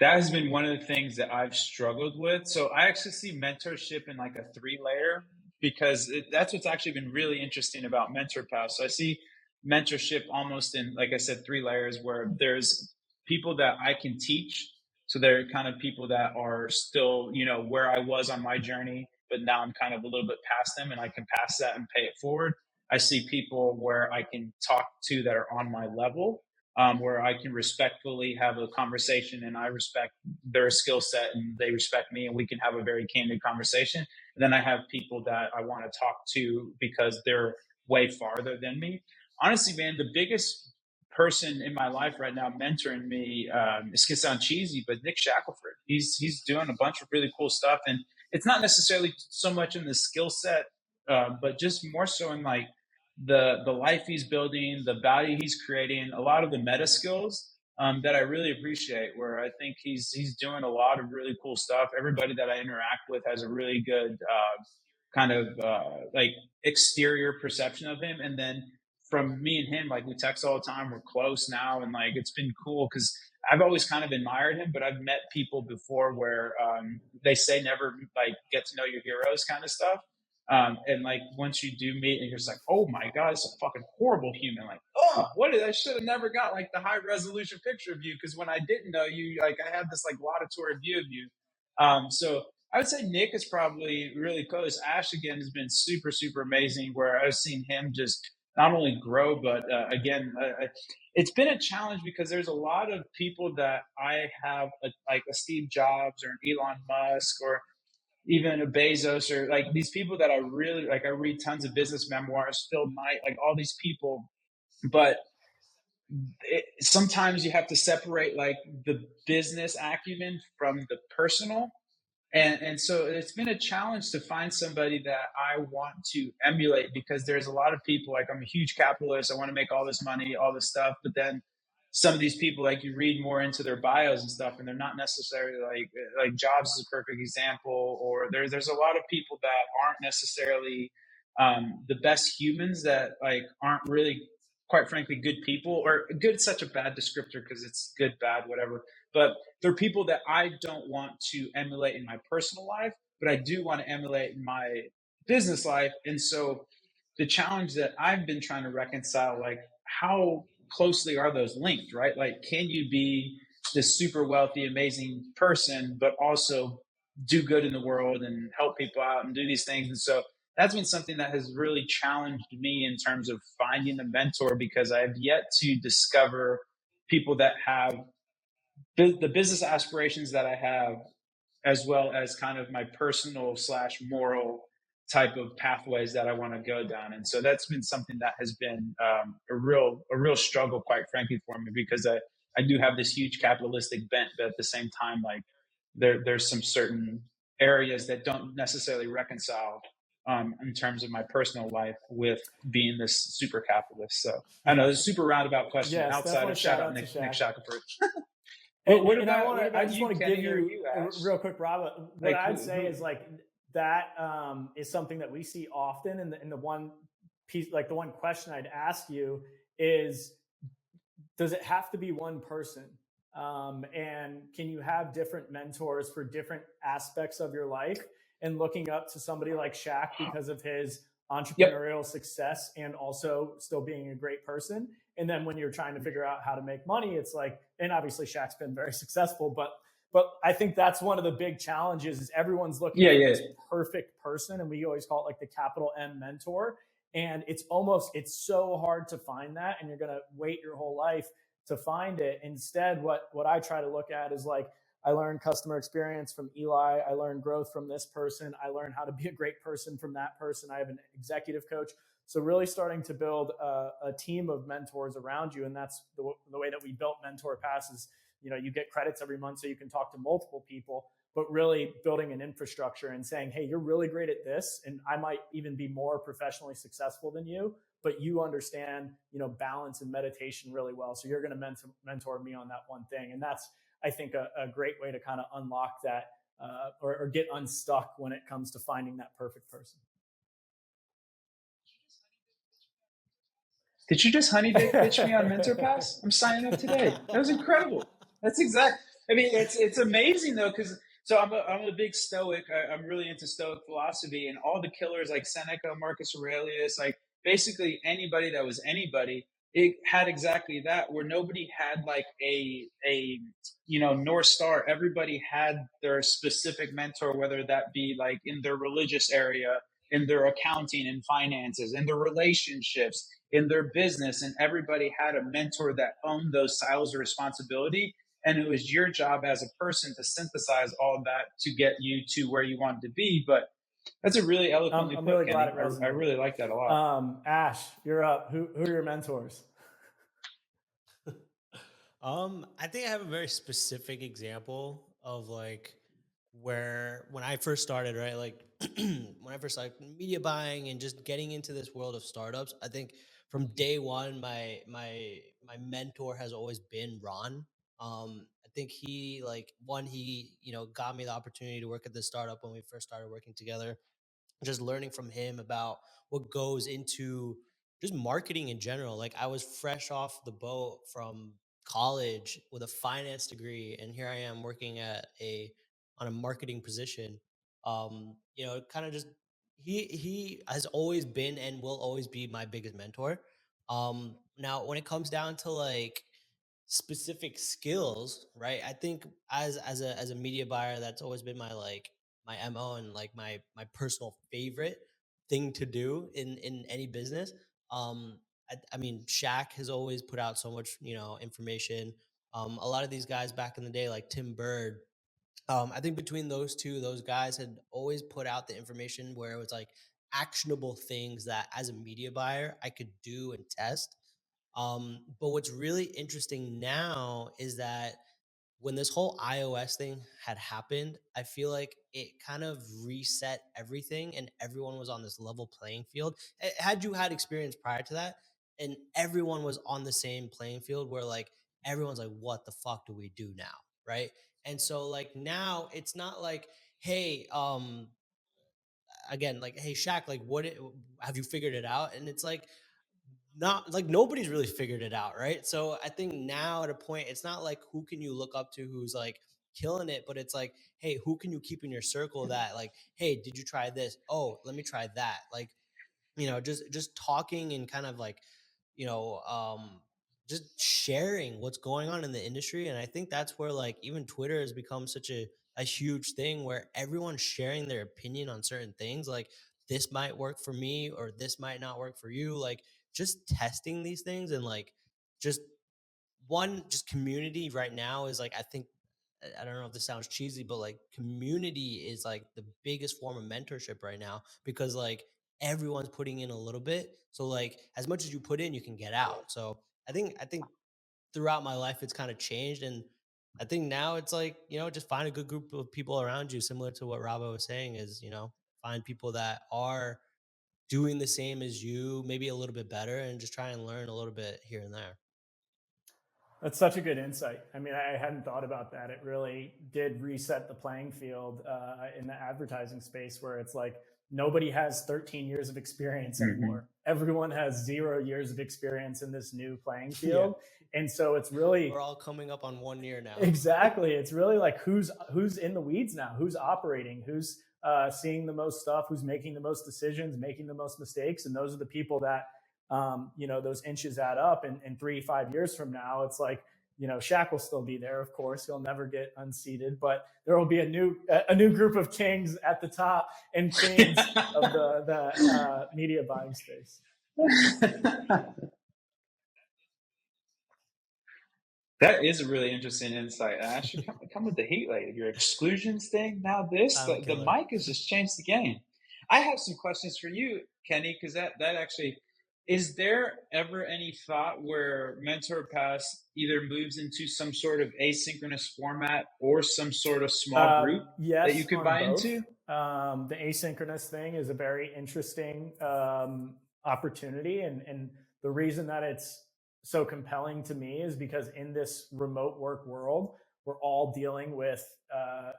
that has been one of the things that I've struggled with. So I actually see mentorship in like a 3-layer because that's what's actually been really interesting about mentorpass. So I see mentorship almost in, like I said, 3 layers where there's people that I can teach. So they're kind of people that are still, where I was on my journey, but now I'm kind of a little bit past them and I can pass that and pay it forward. I see people where I can talk to that are on my level, where I can respectfully have a conversation and I respect their skill set and they respect me and we can have a very candid conversation. And then I have people that I want to talk to because they're way farther than me. Honestly, man, the biggest person in my life right now mentoring me, it's going to sound cheesy, but Nick Shackelford. He's doing a bunch of really cool stuff. And it's not necessarily so much in the skill set, but just more so in like the life he's building, the value he's creating, a lot of the meta skills that I really appreciate, where I think he's doing a lot of really cool stuff. Everybody that I interact with has a really good like exterior perception of him. And then from me and him, like we text all the time, we're close now. And like, it's been cool because I've always kind of admired him, but I've met people before where they say never like get to know your heroes kind of stuff. And like once you do meet, and you're just like, oh my god, it's a fucking horrible human. Like, oh, what did I should have never got like the high resolution picture of you because when I didn't know you, like I had this like laudatory view of you. So I would say Nick is probably really close. Ash again has been super super amazing. Where I've seen him just not only grow, but it's been a challenge because there's a lot of people that I have like a Steve Jobs or an Elon Musk or even a Bezos or like these people that I really like. I read tons of business memoirs, Phil Knight, like all these people, but sometimes you have to separate like the business acumen from the personal. And so it's been a challenge to find somebody that I want to emulate because there's a lot of people like I'm a huge capitalist. I want to make all this money, all this stuff. But then some of these people, like you read more into their bios and stuff, and they're not necessarily like Jobs is a perfect example. Or there's a lot of people that aren't necessarily the best humans that like aren't really, quite frankly, good people. Or good is such a bad descriptor because it's good, bad, whatever. But they're people that I don't want to emulate in my personal life, but I do want to emulate in my business life. And so the challenge that I've been trying to reconcile, like how closely are those linked, right? Like, can you be this super wealthy, amazing person, but also do good in the world and help people out and do these things? And so that's been something that has really challenged me in terms of finding a mentor because I've yet to discover people that have the business aspirations that I have, as well as kind of my personal slash moral type of pathways that I want to go down. And so that's been something that has been a real struggle, quite frankly, for me because I do have this huge capitalistic bent, but at the same time, like there's some certain areas that don't necessarily reconcile in terms of my personal life with being this super capitalist. So I know this is a super roundabout question Yes, outside definitely of shout shout out out to Nick Shaq. Shackelford. And What I about just you, want to give Kenny, or you you, a Ash? real quick, Rob. What Like I'd say is like that is something that we see often. And the one piece, like the one question I'd ask you is, does it have to be one person? And can you have different mentors for different aspects of your life? And looking up to somebody like Shaq because of his Yep. entrepreneurial success and also still being a great person. And then when you're trying to figure out how to make money, it's like, and obviously Shaq's been very successful, but I think that's one of the big challenges is everyone's looking Yeah, for yeah. this perfect person. And we always call it like the capital M mentor. And it's so hard to find that. And you're going to wait your whole life to find it. Instead, what I try to look at is like, I learned customer experience from Eli. I learned growth from this person. I learned how to be a great person from that person. I have an executive coach. So really starting to build a team of mentors around you. And that's the way that we built Mentor Passes. You know, you get credits every month so you can talk to multiple people, but really building an infrastructure and saying, hey, you're really great at this. And I might even be more professionally successful than you, but you understand, you know, balance and meditation really well. So you're going to mentor me on that one thing. And that's, I think, a great way to kind of unlock that or get unstuck when it comes to finding that perfect person. Did you just honey pitch me on Mentor Pass? I'm signing up today. That was incredible. That's exact. I mean, it's amazing though, because so I'm a big Stoic. I'm really into Stoic philosophy, and all the killers like Seneca, Marcus Aurelius, like basically anybody that was anybody, it had exactly that. Where nobody had like a North Star. Everybody had their specific mentor, whether that be like in their religious area, in their accounting and finances, in their relationships, in their business, and everybody had a mentor that owned those silos of responsibility. And it was your job as a person to synthesize all of that to get you to where you wanted to be. But that's a really eloquently I'm put, really Kenny. glad it resonated. I really like that a lot. Ash, you're up. Who are your mentors? I think I have a very specific example of like where when I first started, right? Like when I first started media buying and just getting into this world of startups, I think from day one, my mentor has always been Ron. I think he got me the opportunity to work at this startup when we first started working together. Just learning from him about what goes into just marketing in general. Like I was fresh off the boat from college with a finance degree, and here I am working on a marketing position. Kind of just he has always been and will always be my biggest mentor. Now when it comes down to like specific skills, right? I think as a media buyer, that's always been my MO and like my personal favorite thing to do in any business. Um, I mean, Shaq has always put out so much, information. A lot of these guys back in the day, like Tim Bird, I think between those two, those guys had always put out the information where it was like actionable things that as a media buyer I could do and test. But what's really interesting now is that when this whole iOS thing had happened, I feel like it kind of reset everything and everyone was on this level playing field. Had you had experience prior to that, and everyone was on the same playing field where like everyone's like, what the fuck do we do now? Right. And so like now it's not like, hey, again, like, hey, Shaq, like, have you figured it out? And it's like, not like nobody's really figured it out, right? So I think now at a point, it's not like who can you look up to who's like killing it, but it's like, hey, who can you keep in your circle that like, hey, did you try this? Oh, let me try that. Like, just talking and kind of like, you know, um, just sharing what's going on in the industry. And I think that's where like even Twitter has become such a huge thing where everyone's sharing their opinion on certain things. Like this might work for me or this might not work for you. Like just testing these things and like just just community right now is like, I think, I don't know if this sounds cheesy, but like community is like the biggest form of mentorship right now because like everyone's putting in a little bit. So like as much as you put in, you can get out. So I think throughout my life it's kind of changed. And I think now it's like, just find a good group of people around you, similar to what Rabo was saying, is, find people that are doing the same as you, maybe a little bit better, and just try and learn a little bit here and there. That's such a good insight. I mean, I hadn't thought about that. It really did reset the playing field in the advertising space where it's like nobody has 13 years of experience anymore. Everyone has 0 years of experience in this new playing field. Yeah. And so it's really, we're all coming up on 1 year now. Exactly. It's really like who's in the weeds now, who's operating, who's seeing the most stuff, who's making the most decisions, making the most mistakes. And those are the people that those inches add up. And 3-5 years from now, it's like, Shaq will still be there. Of course, he'll never get unseated, but there will be a new group of kings at the top and queens of the media buying space. That is a really interesting insight. I should come with the heat lately. Your exclusions thing. Now the mic has just changed the game. I have some questions for you, Kenny, because that actually, is there ever any thought where Mentor Pass either moves into some sort of asynchronous format or some sort of small group that you could buy into? The asynchronous thing is a very interesting opportunity. And the reason that it's so compelling to me is because in this remote work world, we're all dealing with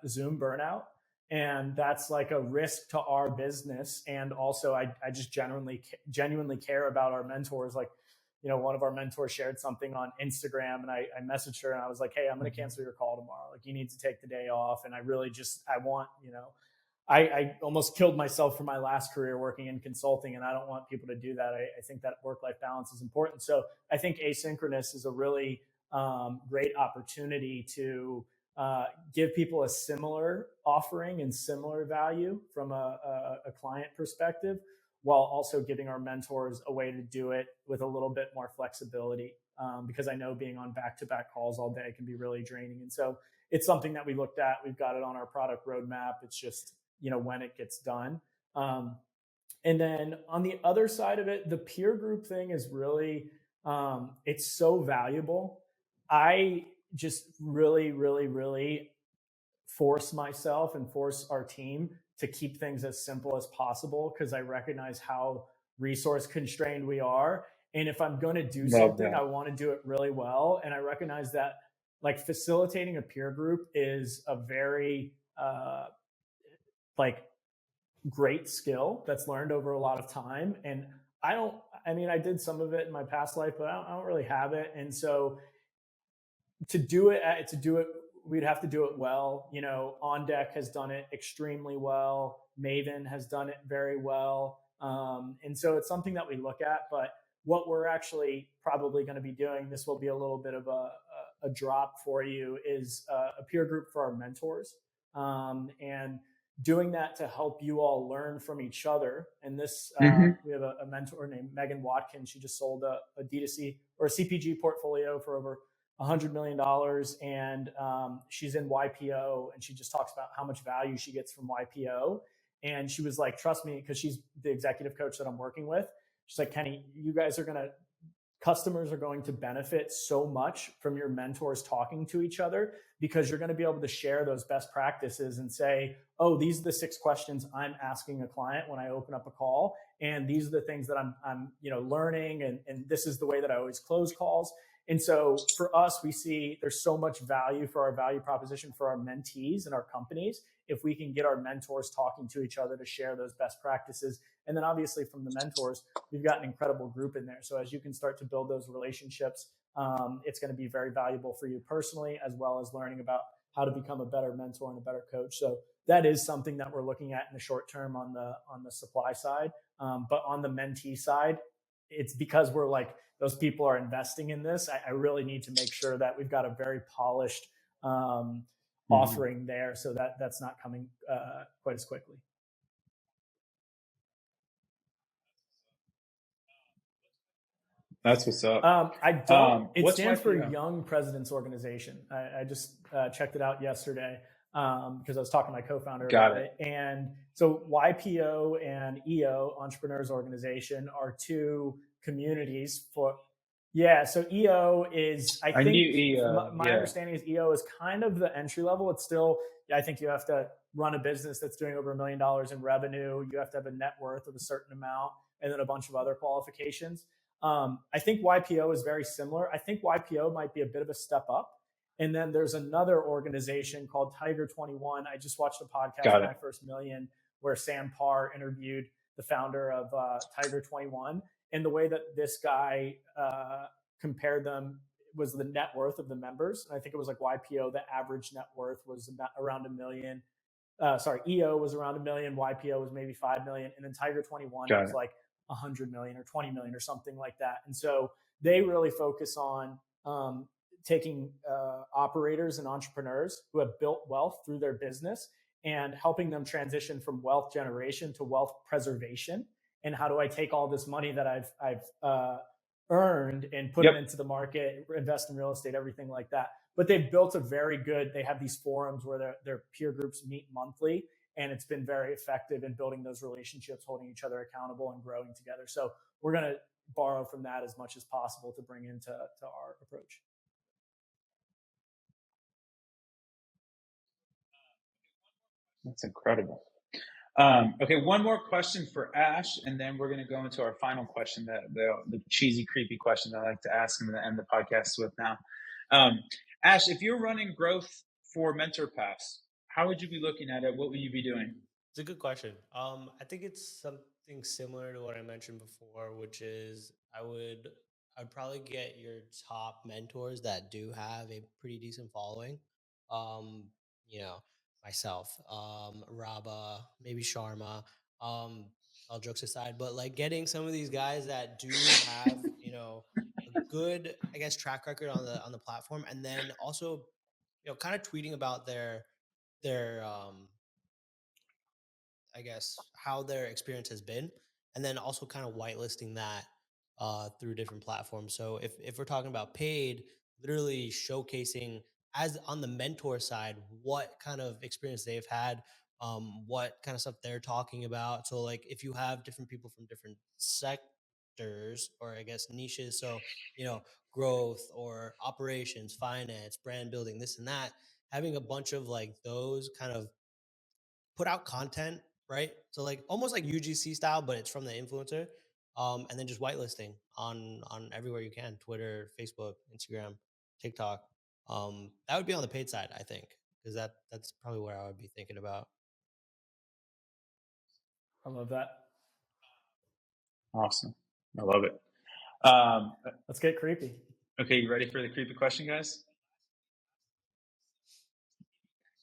Zoom burnout. And that's like a risk to our business. And also, I just genuinely care about our mentors. Like, one of our mentors shared something on Instagram and I messaged her and I was like, hey, I'm going to cancel your call tomorrow. Like, you need to take the day off. And I really I want, I almost killed myself for my last career working in consulting, and I don't want people to do that. I think that work-life balance is important. So I think asynchronous is a really great opportunity to give people a similar offering and similar value from a client perspective, while also giving our mentors a way to do it with a little bit more flexibility. Because I know being on back-to-back calls all day can be really draining. And so it's something that we looked at. We've got it on our product roadmap. It's just, when it gets done. And then on the other side of it, the peer group thing is really, it's so valuable. I just really, really, really force myself and force our team to keep things as simple as possible, because I recognize how resource constrained we are. And if I'm going to do something, I want to do it really well. And I recognize that like facilitating a peer group is a very great skill that's learned over a lot of time. And I did some of it in my past life, but I don't really have it. And so to do it, we'd have to do it well. You know, On Deck has done it extremely well. Maven has done it very well. And so it's something that we look at, but what we're actually probably going to be doing, this will be a little bit of a drop for you, is a peer group for our mentors. And doing that to help you all learn from each other. And this, we have a mentor named Megan Watkins. She just sold a D2C or a CPG portfolio for over $100 million. And she's in YPO, and she just talks about how much value she gets from YPO. And she was like, trust me, because she's the executive coach that I'm working with. She's like, Kenny, customers are going to benefit so much from your mentors talking to each other, because you're going to be able to share those best practices and say, oh, these are the 6 questions I'm asking a client when I open up a call. And these are the things that I'm learning. And this is the way that I always close calls. And so for us, we see there's so much value for our value proposition for our mentees and our companies if we can get our mentors talking to each other to share those best practices. And then obviously from the mentors, we've got an incredible group in there. So as you can start to build those relationships, it's going to be very valuable for you personally, as well as learning about how to become a better mentor and a better coach. So that is something that we're looking at in the short term on the supply side. But on the mentee side, it's because we're like, those people are investing in this. I really need to make sure that we've got a very polished offering there, so that that's not coming quite as quickly. That's what's up. I don't. It What's stands for YPO? Young Presidents Organization. I just checked it out yesterday because I was talking to my co-founder about it. And so YPO and EO, Entrepreneurs Organization, are 2 communities for. Yeah, so EO is, I think, EO, my understanding is EO is kind of the entry level. It's still, I think you have to run a business that's doing over $1 million in revenue. You have to have a net worth of a certain amount, and then a bunch of other qualifications. I think YPO is very similar. I think YPO might be a bit of a step up. And then there's another organization called Tiger 21. I just watched a podcast, My First Million, where Sam Parr interviewed the founder of Tiger 21. And the way that this guy compared them was the net worth of the members. And I think it was like YPO, the average net worth was about around $1 million. EO was around $1 million. YPO was maybe 5 million. And then Tiger 21 was like 100 million or 20 million or something like that. And so they really focus on taking operators and entrepreneurs who have built wealth through their business and helping them transition from wealth generation to wealth preservation. And how do I take all this money that I've earned and put it into the market, invest in real estate, everything like that. But they've built they have these forums where their peer groups meet monthly. And it's been very effective in building those relationships, holding each other accountable, and growing together. So we're going to borrow from that as much as possible to bring into our approach. That's incredible. Okay, one more question for Ash, and then we're going to go into our final question, the cheesy, creepy question that I like to ask and end the podcast with now. Ash, if you're running growth for mentorpass, how would you be looking at it? What would you be doing? It's a good question. I think it's something similar to what I mentioned before, which is I'd probably get your top mentors that do have a pretty decent following. Myself, Raba, maybe Sharma, all jokes aside, but like getting some of these guys that do have, a good, I guess, track record on the platform. And then also, kind of tweeting about their, I guess, how their experience has been. And then also kind of whitelisting that through different platforms. So if we're talking about paid, literally showcasing as on the mentor side, what kind of experience they've had, what kind of stuff they're talking about. So like if you have different people from different sectors or I guess niches, so, growth or operations, finance, brand building, this and that, having a bunch of like those kind of put out content, right? So like almost like UGC style, but it's from the influencer. And then just whitelisting on everywhere you can, Twitter, Facebook, Instagram, TikTok. That would be on the paid side, I think, because that's probably where I would be thinking about. I love that. Awesome. I love it. Let's get creepy. Okay, you ready for the creepy question, guys?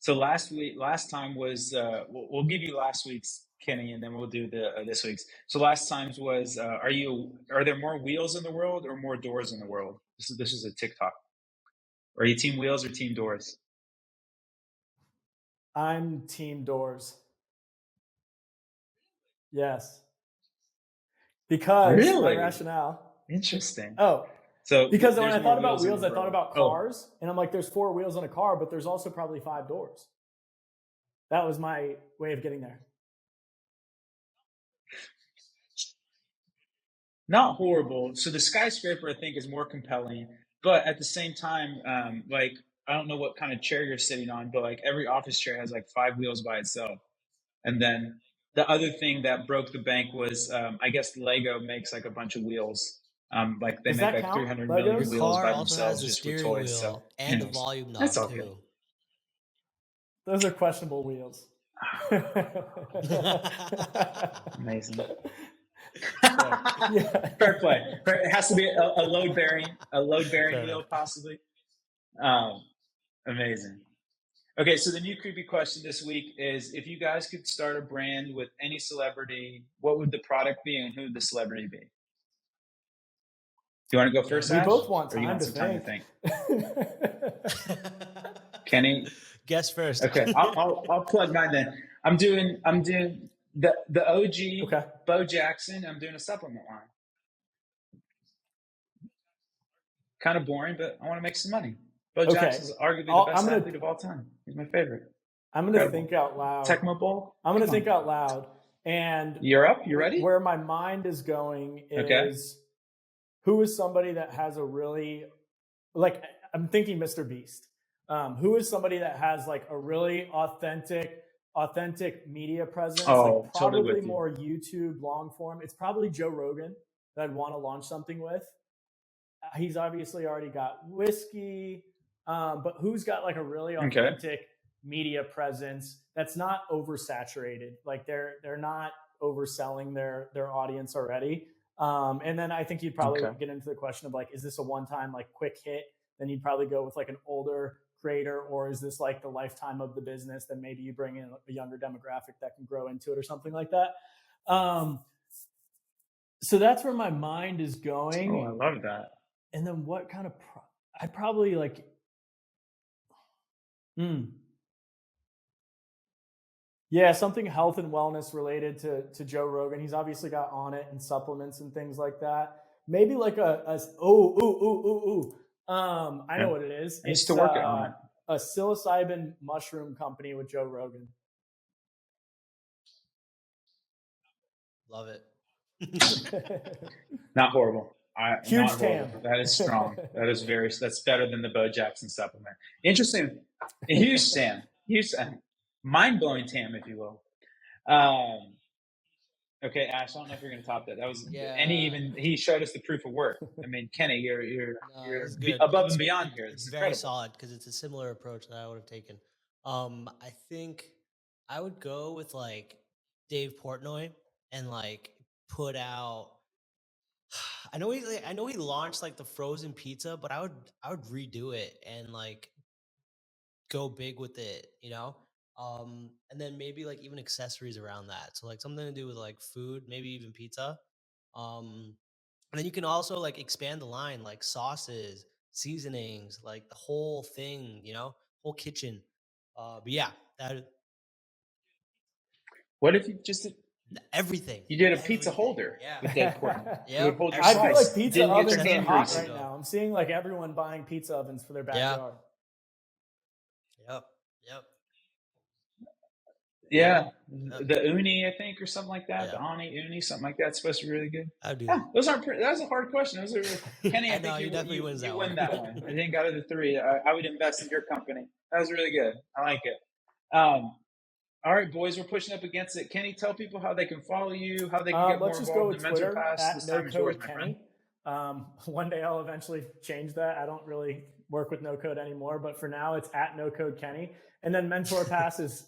So last time was we'll give you last week's, Kenny, and then we'll do the this week's. So last time's was are there more wheels in the world or more doors in the world? This is a TikTok. Are you team wheels or team doors? I'm team doors. Yes. Because my Really? rationale. Interesting. Oh, So because when there's I more thought about wheels in wheels, the I thought world. about cars, and I'm like, there's 4 wheels on a car, but there's also probably 5 doors. That was my way of getting there. Not horrible. So the skyscraper, I think, is more compelling, but at the same time, like I don't know what kind of chair you're sitting on, but like every office chair has like 5 wheels by itself. And then the other thing that broke the bank was, I guess Lego makes like a bunch of wheels. Like they Does make that like count? 300 Your million Legos? wheels car by also has themselves the just with steering toys. So, wheel and the anyways, volume that's knob all good. too. Those are questionable wheels. Amazing. Yeah. Fair play. It has to be a load bearing Fair wheel, enough. possibly. Amazing. Okay, so the new creepy question this week is: if you guys could start a brand with any celebrity, what would the product be, and who would the celebrity be? Do you want to go first, We Ash, both want or you time want to some time to think. think? Kenny, Guess first. okay, I'll plug mine then. I'm doing the OG Okay. Bo Jackson. I'm doing a supplement line. Kind of boring, but I want to make some money. Bo Okay. Jackson's arguably the best athlete of all time. He's my favorite. I'm going to Incredible. think out loud. Tecmo Bowl. I'm going to Come think on. out loud. And You're up. You ready? where my mind is going Okay. is who is somebody that has a really, like, I'm thinking Mr. Beast. Who is somebody that has like a really authentic media presence, Oh, like totally probably with you. more YouTube long form. It's probably Joe Rogan that I'd want to launch something with. He's obviously already got whiskey, but who's got like a really authentic media presence that's not oversaturated? Like they're not overselling their audience already. And then I think you'd probably get into the question of like, is this a one-time like quick hit? Then you'd probably go with like an older creator, or is this like the lifetime of the business? Then maybe you bring in a younger demographic that can grow into it or something like that. So that's where my mind is going. Oh, I love that. And then what kind of I probably like yeah, something health and wellness related to Joe Rogan. He's obviously got On It and supplements and things like that. Maybe like I know what it is. I used to work at On It. A psilocybin mushroom company with Joe Rogan. Love it. Not horrible. Huge not TAM. horrible. That is strong. That's better than the Bo Jackson supplement. Interesting. Huge TAM. Mind blowing TAM, if you will. Okay, Ash, I don't know if you're going to top that. That was he showed us the proof of work. I mean, Kenny, you're above and beyond here. It's very solid because it's a similar approach that I would have taken. I think I would go with like Dave Portnoy and like put out. I know he launched like the frozen pizza, but I would redo it and like go big with it, you know. And then maybe like even accessories around that. So like something to do with like food, maybe even pizza. And then you can also like expand the line, like sauces, seasonings, like the whole thing, you know, whole kitchen. But yeah, what if you just everything. You did a pizza holder with Dave Portnoy. Yeah. You would hold your I slice. feel like pizza Didn't ovens get your hand are hot greasy. right now. I'm seeing like everyone buying pizza ovens for their backyard. Yep. Yeah. The uni, I think, or something like that. Yeah. The Ani uni, something like that's supposed to be really good. I do. Yeah, that was a hard question. Those are Kenny. I think you definitely win that one. That one. I think out of the three, I would invest in your company. That was really good. I like it. All right, boys, we're pushing up against it. Kenny, tell people how they can follow you, how they can get more involved in the mentorpass. This time is yours, my friend. One day I'll eventually change that. I don't really work with no code anymore, but for now it's at no code Kenny. And then mentorpass is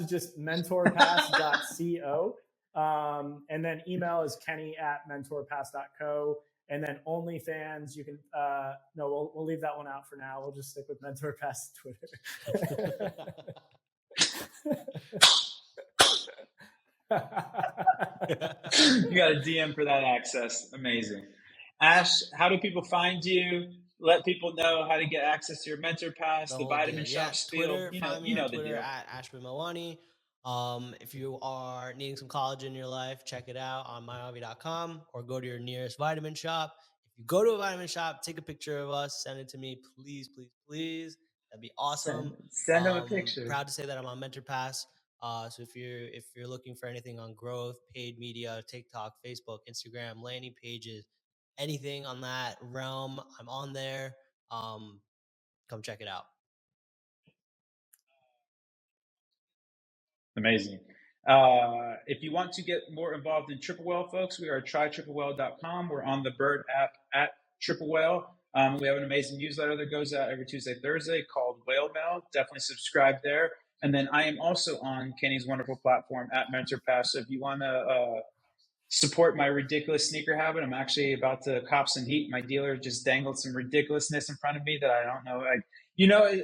just mentorpass.co. And then email is kenny@mentorpass.co. And then OnlyFans, you can, no, we'll leave that one out for now. We'll just stick with mentorpass Twitter. You got a DM for that access. Amazing. Ash, how do people find you? Let people know how to get access to your mentor pass, the vitamin shop spiel. Twitter, find me on the Twitter deal. at Ashman Mawani. If you are needing some collagen in your life, check it out on myavi.com or go to your nearest vitamin shop. If you go to a vitamin shop, take a picture of us, send it to me, please, please, please. That'd be awesome. Send them a picture. Proud to say that I'm on Mentor Pass. So if you're looking for anything on growth, paid media, TikTok, Facebook, Instagram, landing pages, anything on that realm, I'm on there. Come check it out. Amazing. If you want to get more involved in Triple Whale, folks, we are at trytriplewhale.com. We're on the Bird app at Triple Whale. We have an amazing newsletter that goes out every Tuesday, Thursday called Whale Mail. Definitely subscribe there. And then I am also on Kenny's wonderful platform at Mentor Pass. So if you want to support my ridiculous sneaker habit, I'm actually about to cop some heat. My dealer just dangled some ridiculousness in front of me that I don't know.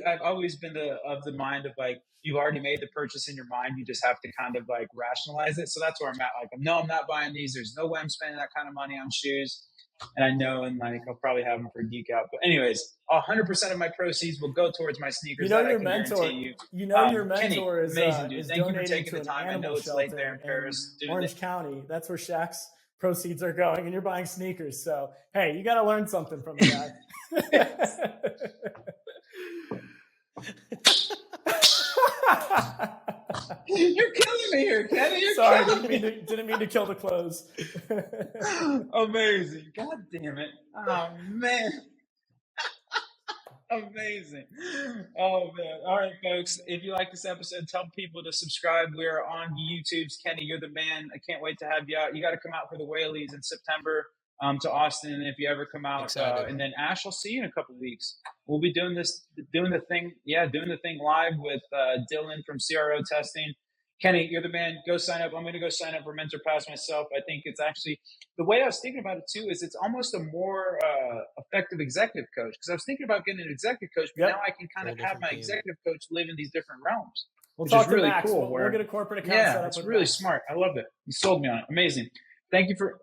I've always been of the mind of like, you've already made the purchase in your mind. You just have to kind of like rationalize it. So that's where I'm at. Like, no, I'm not buying these. There's no way I'm spending that kind of money on shoes. And I know, and like, I'll probably have them for geek out. But anyways, 100% of my proceeds will go towards my sneakers. Your mentor, your mentor Kenny, is amazing, dude. is Thank you for donating taking to the time. an I know animal it's late there in Paris. Orange County. That's where Shaq's proceeds are going, and you're buying sneakers. So, hey, you got to learn something from the guy. You're killing me here, Kenny. Sorry, didn't mean to kill the clothes. Amazing. God damn it. Oh, man. Amazing. Oh, man. All right, folks. If you like this episode, tell people to subscribe. We are on YouTube's. Kenny, you're the man. I can't wait to have you out. You got to come out for the Whaleys in September to Austin if you ever come out. And then Ash, I'll see you in a couple of weeks. We'll be doing the thing live with Dylan from CRO Testing. Kenny, you're the man. Go sign up. I'm going to go sign up for Mentor Pass myself. I think it's actually, the way I was thinking about it too, is it's almost a more effective executive coach. Because I was thinking about getting an executive coach, but now I can kind of have my executive coach live in these different realms. Which is really cool. We'll get a corporate account set up. Yeah, it's really smart. I love it. You sold me on it. Amazing. Thank you for...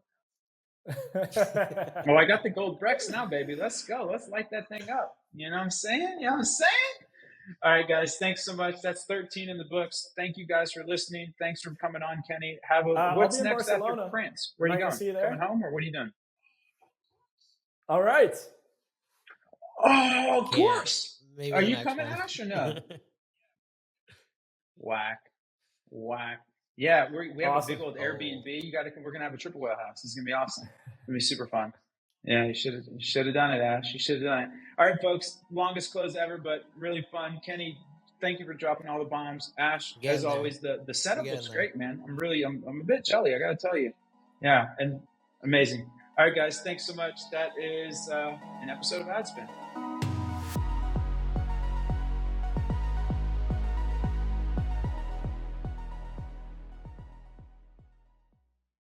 Well, I got the gold Brex now, baby. Let's go. Let's light that thing up. You know what I'm saying? All right, guys. Thanks so much. That's 13 in the books. Thank you guys for listening. Thanks for coming on, Kenny. What's next after France? Where are you going? Coming home, or what are you doing? All right. Oh, of course. Are you coming, one. Ash, or no? Whack. Yeah, we have a big old Airbnb. We're gonna have a Triple Whale house. This is gonna be awesome. It's gonna be super fun. Yeah, you should have done it, Ash. You should have done it. All right, folks. Longest close ever, but really fun. Kenny, thank you for dropping all the bombs. Ash, as always, the setup looks great, man. I'm a bit jelly, I gotta tell you. Yeah, and amazing. All right, guys. Thanks so much. That is an episode of Adspend.